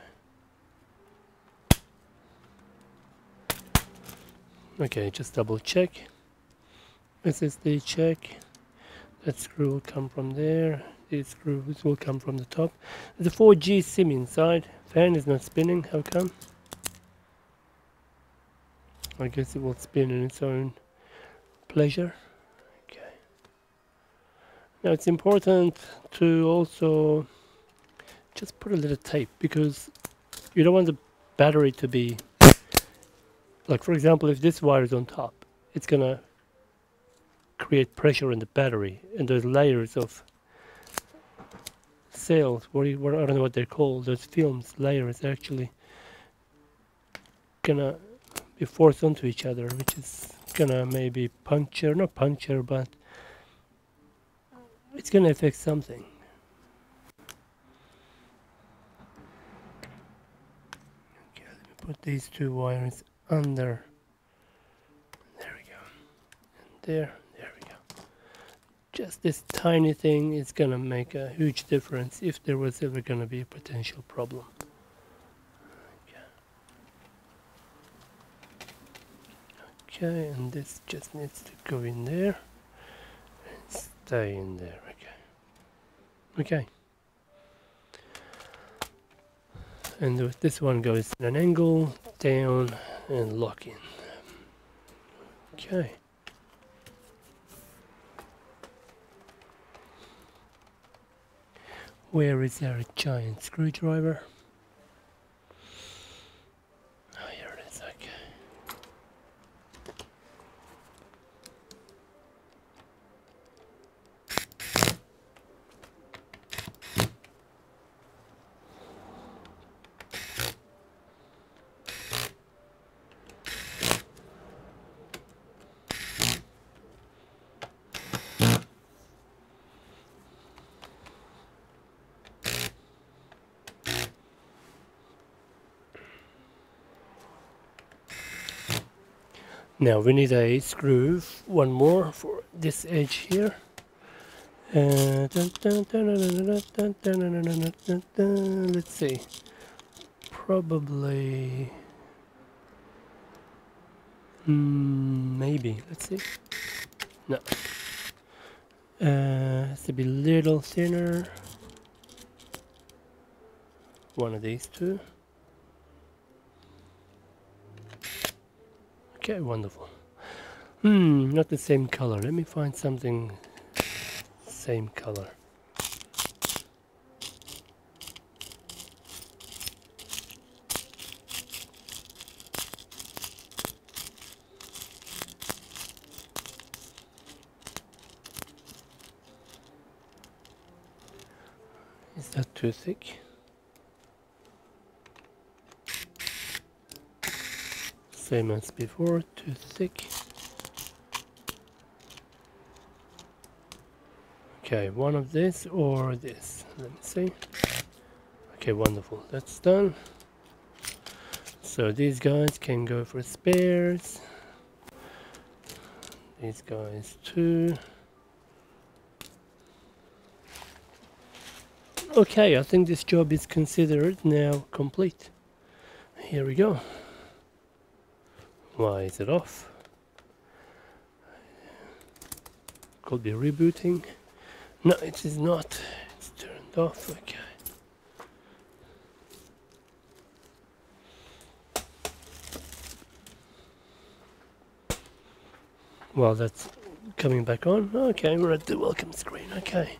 Okay, just double check. SSD check. That screw will come from there. These screws will come from the top. There's a 4G SIM inside. Fan is not spinning. How come? I guess it will spin in its own pleasure. Now it's important to also just put a little tape, because you don't want the battery to be, like for example, if this wire is on top, it's gonna create pressure in the battery, and those layers of cells, I don't know what they're called, those films, layers, actually gonna be forced onto each other, which is gonna maybe puncture, not puncture, but it's going to affect something. put these two wires under. There we go. And there we go. Just this tiny thing is gonna make a huge difference if there was ever gonna be a potential problem. Okay, and this just needs to go in there and stay in there. Okay. And this one goes in an angle, down, and lock in. Okay. Where is our giant screwdriver? Oh, here it is. Okay. Now we need a screw, one more for this edge here. Let's see, probably, maybe, let's see, no, has to be a little thinner, one of these two. Okay, wonderful. Not the same color. Let me find something same color. Is that too thick? Same as before, too thick. Okay, one of this or this. Let me see. Okay, wonderful. That's done. So these guys can go for spares. These guys too. Okay, I think this job is considered now complete. Here we go. Why is it off? Could be rebooting. No, it is not. It's turned off. Okay. Well, that's coming back on. Okay, we're at the welcome screen. Okay.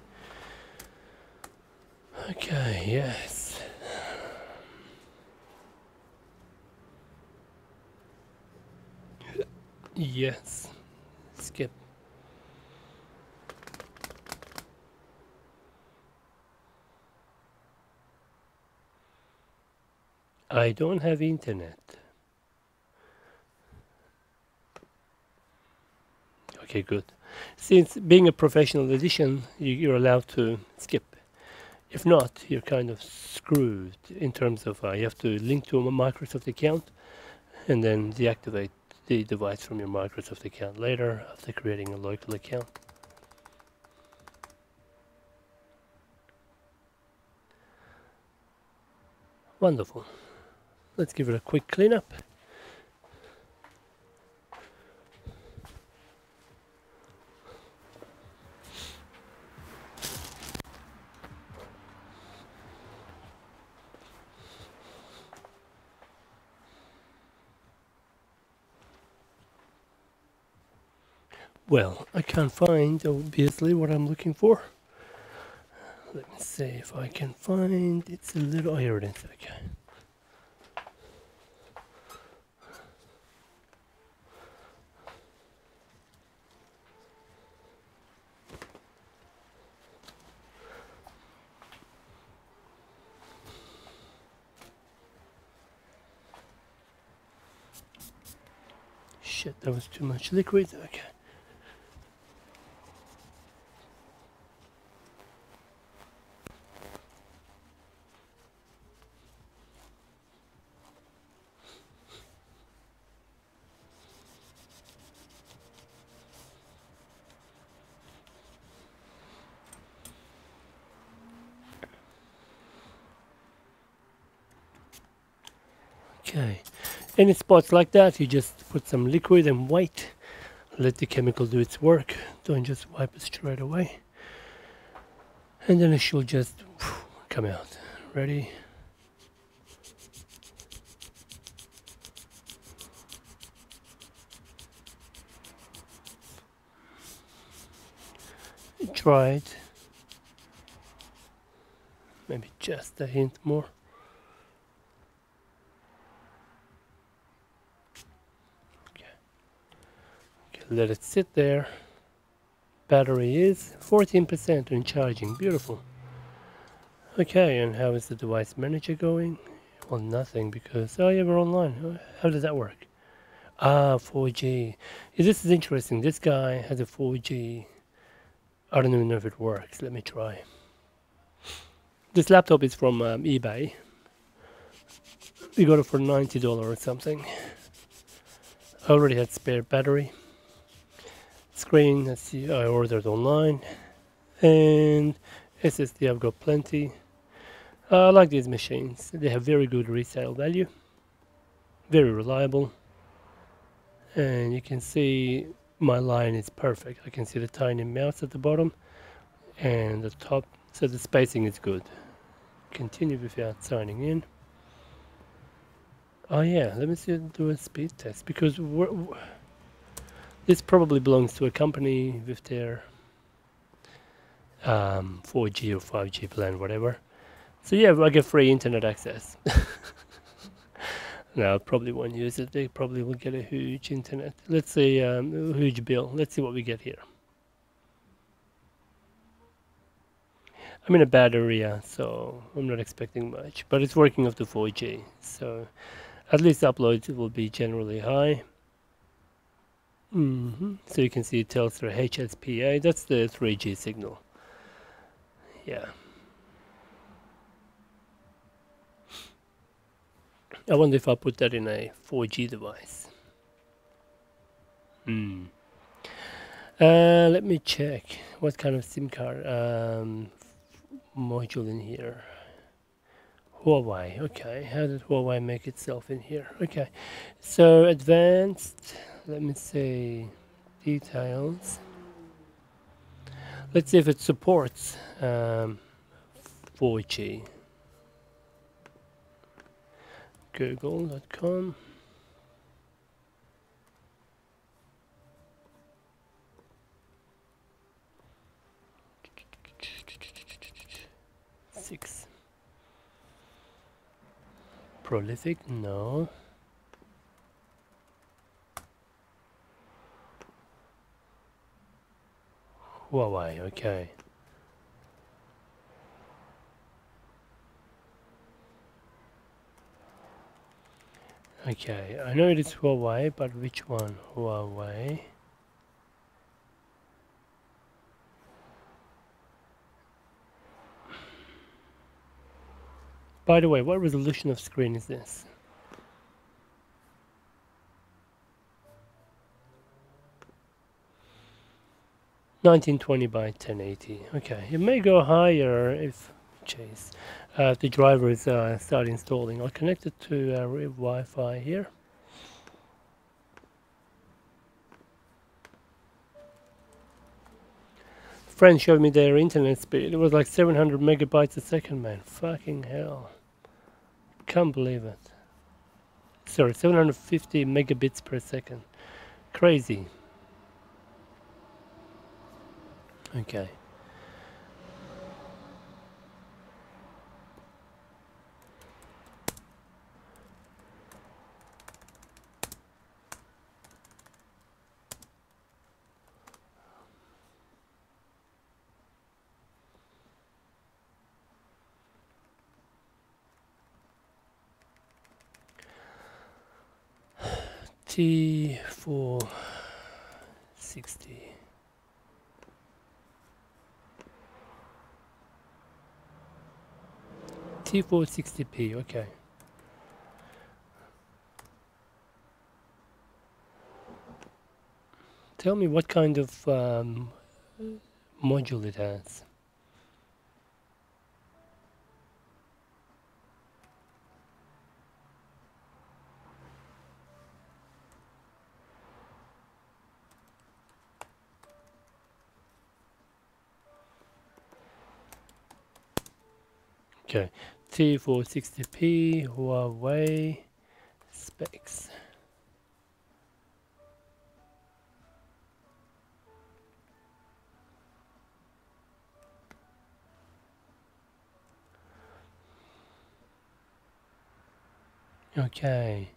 Okay, yes. Yes. Skip. I don't have internet. Okay, good. Since being a professional edition, you're allowed to skip. If not, you're kind of screwed in terms of you have to link to a Microsoft account and then deactivate the device from your Microsoft account later after creating a local account. Wonderful. Let's give it a quick cleanup. Well, I can't find, obviously, what I'm looking for. Let me see if I can find, it's a little, oh, here it is, okay. Shit, that was too much liquid, okay. Okay, any spots like that, you just put some liquid and wait. Let the chemical do its work. Don't just wipe it straight away. And then it should just come out. Ready? Try it. Maybe just a hint more. Okay. Let it sit there. Battery is 14% on charging. Beautiful. Okay, and how is the device manager going? Well, nothing because, oh yeah, we're online. How does that work? Ah, 4G. Yeah, this is interesting. This guy has a 4G. I don't even know if it works. Let me try. This laptop is from eBay. We got it for $90 or something. I already had spare battery. Screen, let's see, I ordered online. And SSD, I've got plenty. I like these machines. They have very good resale value. Very reliable. And you can see my line is perfect. I can see the tiny mouse at the bottom and the top. So the spacing is good. Continue without signing in. Oh yeah, let me see, do a speed test because this probably belongs to a company with their 4G or 5G plan, whatever. So yeah, I get free internet access. No, I probably won't use it. They probably will get a huge internet. Let's say a huge bill. Let's see what we get here. I'm in a bad area, so I'm not expecting much. But it's working off the 4G, so at least uploads will be generally high. So you can see it tells through HSPA. That's the 3G signal. Yeah. I wonder if I put that in a 4G device. Let me check what kind of SIM card module in here. Huawei. Okay, how did Huawei make itself in here? Okay, so advanced. Let me see details. Let's see if it supports 4G. Google.com. Six. Prolific? No. Huawei, okay. Okay, I know it is Huawei, but which one? Huawei. By the way, what resolution of screen is this? (1920 by 1080). Okay, it may go higher if the drivers start installing. I'll connect it to Wi-Fi here. Friends showed me their internet speed. It was like 700 megabytes a second, man. Fucking hell. Can't believe it. Sorry, 750 megabits per second. Crazy. Okay. T460. T460p, okay. Tell me what kind of module it has. Okay, T460p Huawei specs. Okay.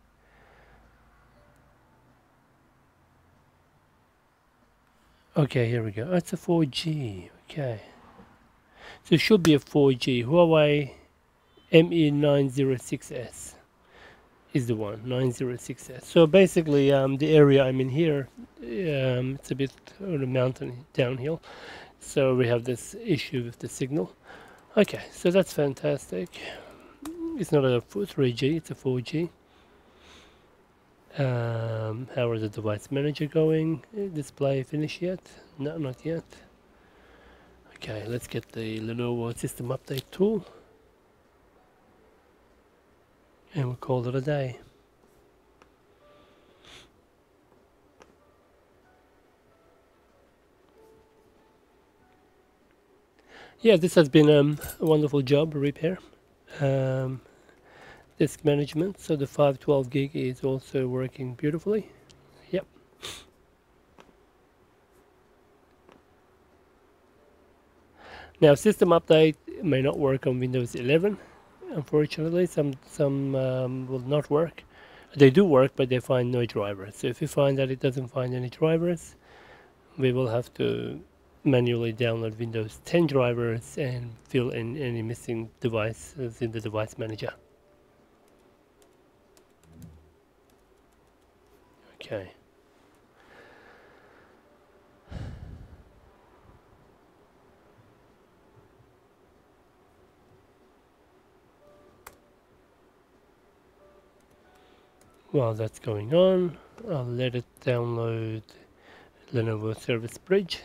Okay, here we go. Oh, it's a 4G. Okay. So it should be a 4G. Huawei ME906S is the one, 906S. So basically, the area I'm in here, it's a bit on a mountain downhill. So we have this issue with the signal. Okay, so that's fantastic. It's not a 3G, it's a 4G. How is the device manager going? Display finished yet? No, not yet. Okay, let's get the Lenovo system update tool. And we'll call it a day. Yeah, this has been a wonderful job, repair. Disk management, so the 512 gig is also working beautifully. Yep. Now, system update may not work on Windows 11. Unfortunately, some will not work. They do work, but they find no drivers. So if you find that it doesn't find any drivers, we will have to manually download Windows 10 drivers and fill in any missing devices in the device manager. Okay. While that's going on, I'll let it download Lenovo Service Bridge.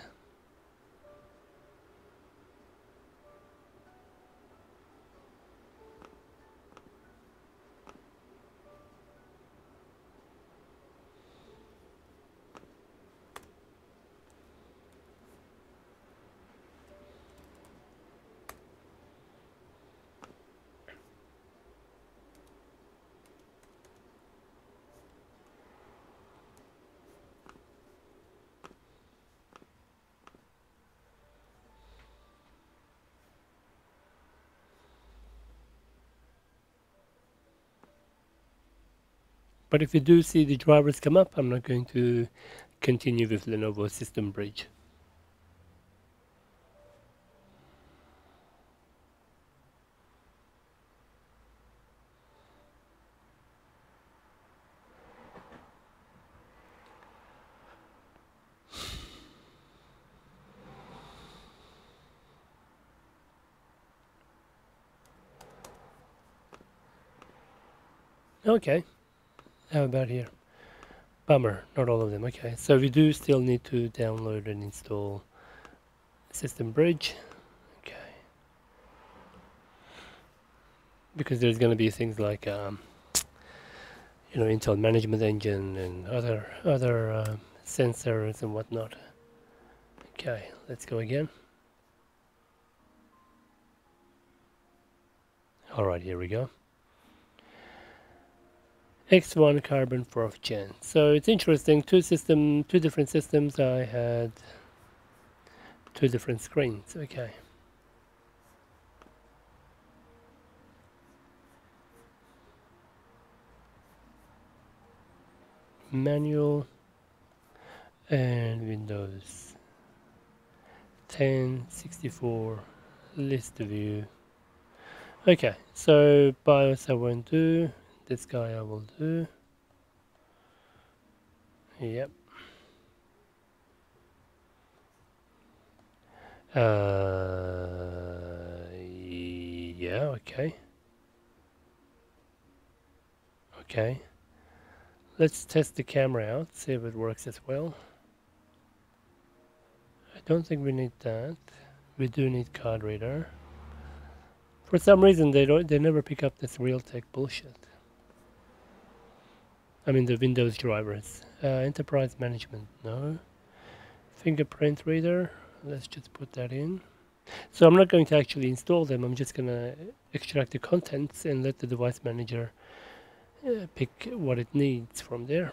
But if you do see the drivers come up, I'm not going to continue with Lenovo System Bridge. Okay, how about here? Bummer, not all of them. Okay, so we do still need to download and install System Bridge. Okay, because there's going to be things like Intel Management Engine and other sensors and whatnot. Okay, let's go again. All right, here we go. X1 Carbon 4th Gen. So it's interesting. Two different systems. I had two different screens. Okay. Manual and Windows 10, 64, list view. Okay, so BIOS I won't do. This guy I will do. Yep. Yeah, okay. Okay. Let's test the camera out, see if it works as well. I don't think we need that. We do need card reader. For some reason they never pick up this Realtek bullshit. I mean the Windows drivers. Enterprise management, no. Fingerprint reader, let's just put that in. So I'm not going to actually install them. I'm just going to extract the contents and let the device manager pick what it needs from there.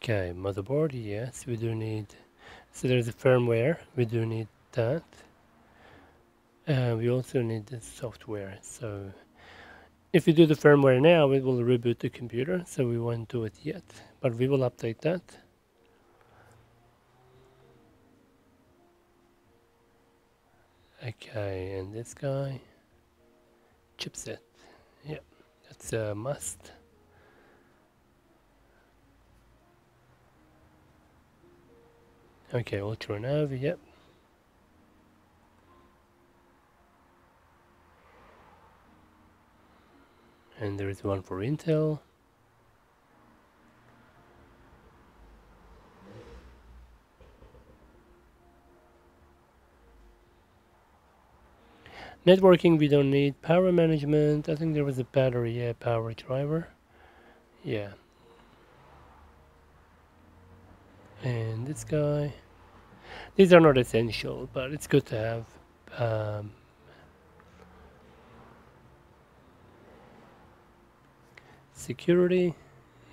Okay, motherboard, yes, we do need. So there's a firmware, we do need that. We also need the software. So if we do the firmware now, it will reboot the computer, so we won't do it yet, but we will update that. Okay, and this guy, chipset, yeah, that's a must. Okay, Ultra Nav, yep. And there is one for Intel. Networking we don't need. Power management, I think there was a battery, yeah, power driver. Yeah. And this guy. These are not essential, but it's good to have. Security,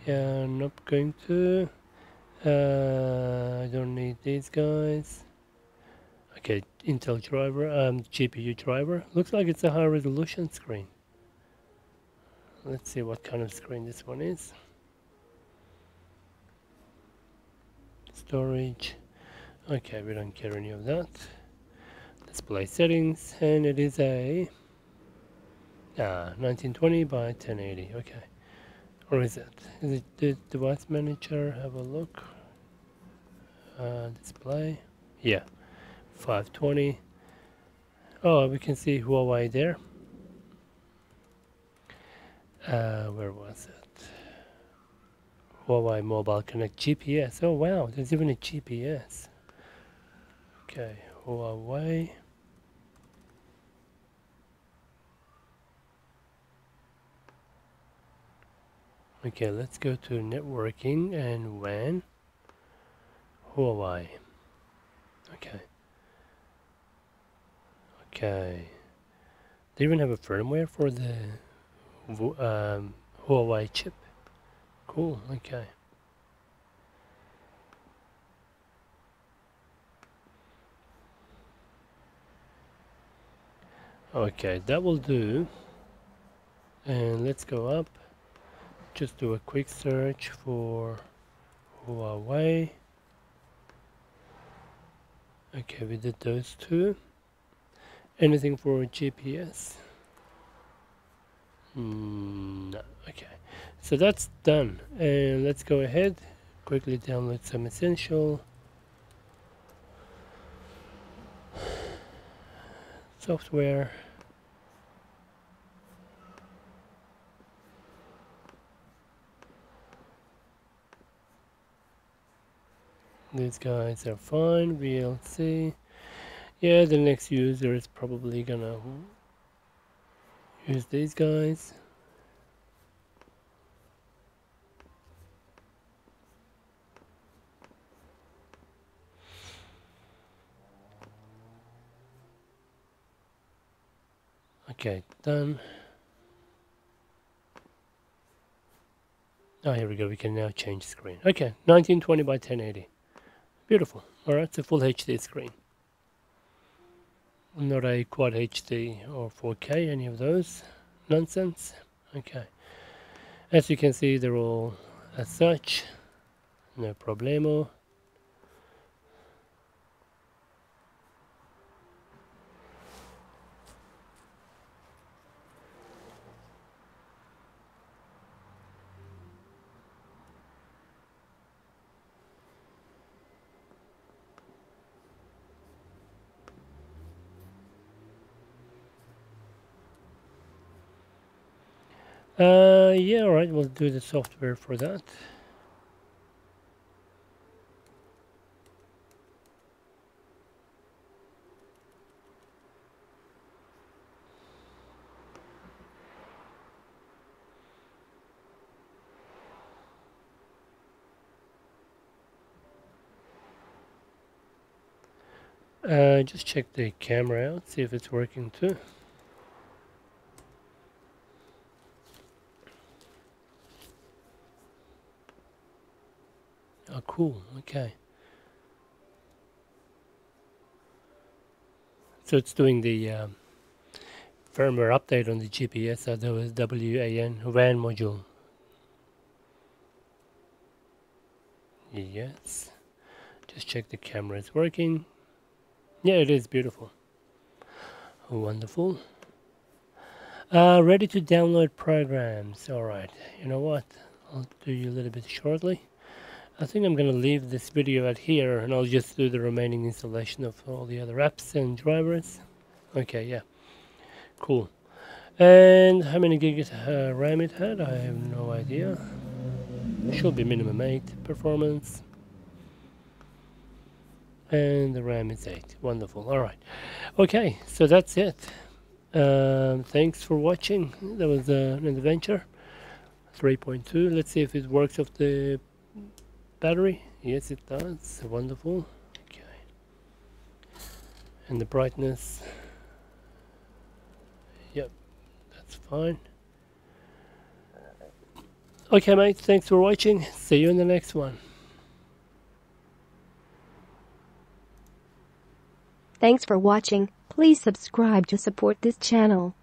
yeah, not going to. I don't need these guys. Okay, Intel driver, GPU driver. Looks like it's a high resolution screen. Let's see what kind of screen this one is. Storage. Okay, we don't care any of that. Display settings, and it is a 1920 by 1080. Okay, or is it? Is it the device manager? Have a look. Display. Yeah, 520. Oh, we can see Huawei there. Where was it? Huawei Mobile Connect GPS. Oh wow, there's even a GPS. Okay, Huawei. Okay, let's go to networking and WAN. Huawei. Okay. Okay. They even have a firmware for the Huawei chip. Cool. Okay. Okay, that will do. And let's go up. Just do a quick search for Huawei. Okay, we did those two. Anything for GPS? No. Okay, so that's done. And let's go ahead, quickly download some essential software. These guys are fine. VLC. Yeah, the next user is probably gonna use these guys. Okay, done. Oh, here we go. We can now change screen. Okay, 1920 by 1080. Beautiful. Alright, it's a full HD screen. Not a quad HD or 4K, any of those nonsense. Okay. As you can see, they're all as such. No problemo. Yeah, alright, we'll do the software for that. Just check the camera out, see if it's working too. Oh, cool. Okay. So it's doing the firmware update on the GPS, so there was WAN module. Yes. Just check the camera is working. Yeah, it is beautiful. Wonderful. Ready to download programs. Alright, you know what? I'll do you a little bit shortly. I think I'm going to leave this video at here and I'll just do the remaining installation of all the other apps and drivers. Okay, yeah. Cool. And how many gigs RAM it had? I have no idea. Should be minimum 8 performance. And the RAM is 8. Wonderful. Alright. Okay, so that's it. Thanks for watching. That was an adventure. 3.2. Let's see if it works off the battery. Yes, it does. Wonderful. Okay. And the brightness. Yep, that's fine. Okay, mate. Thanks for watching. See you in the next one. Thanks for watching. Please subscribe to support this channel.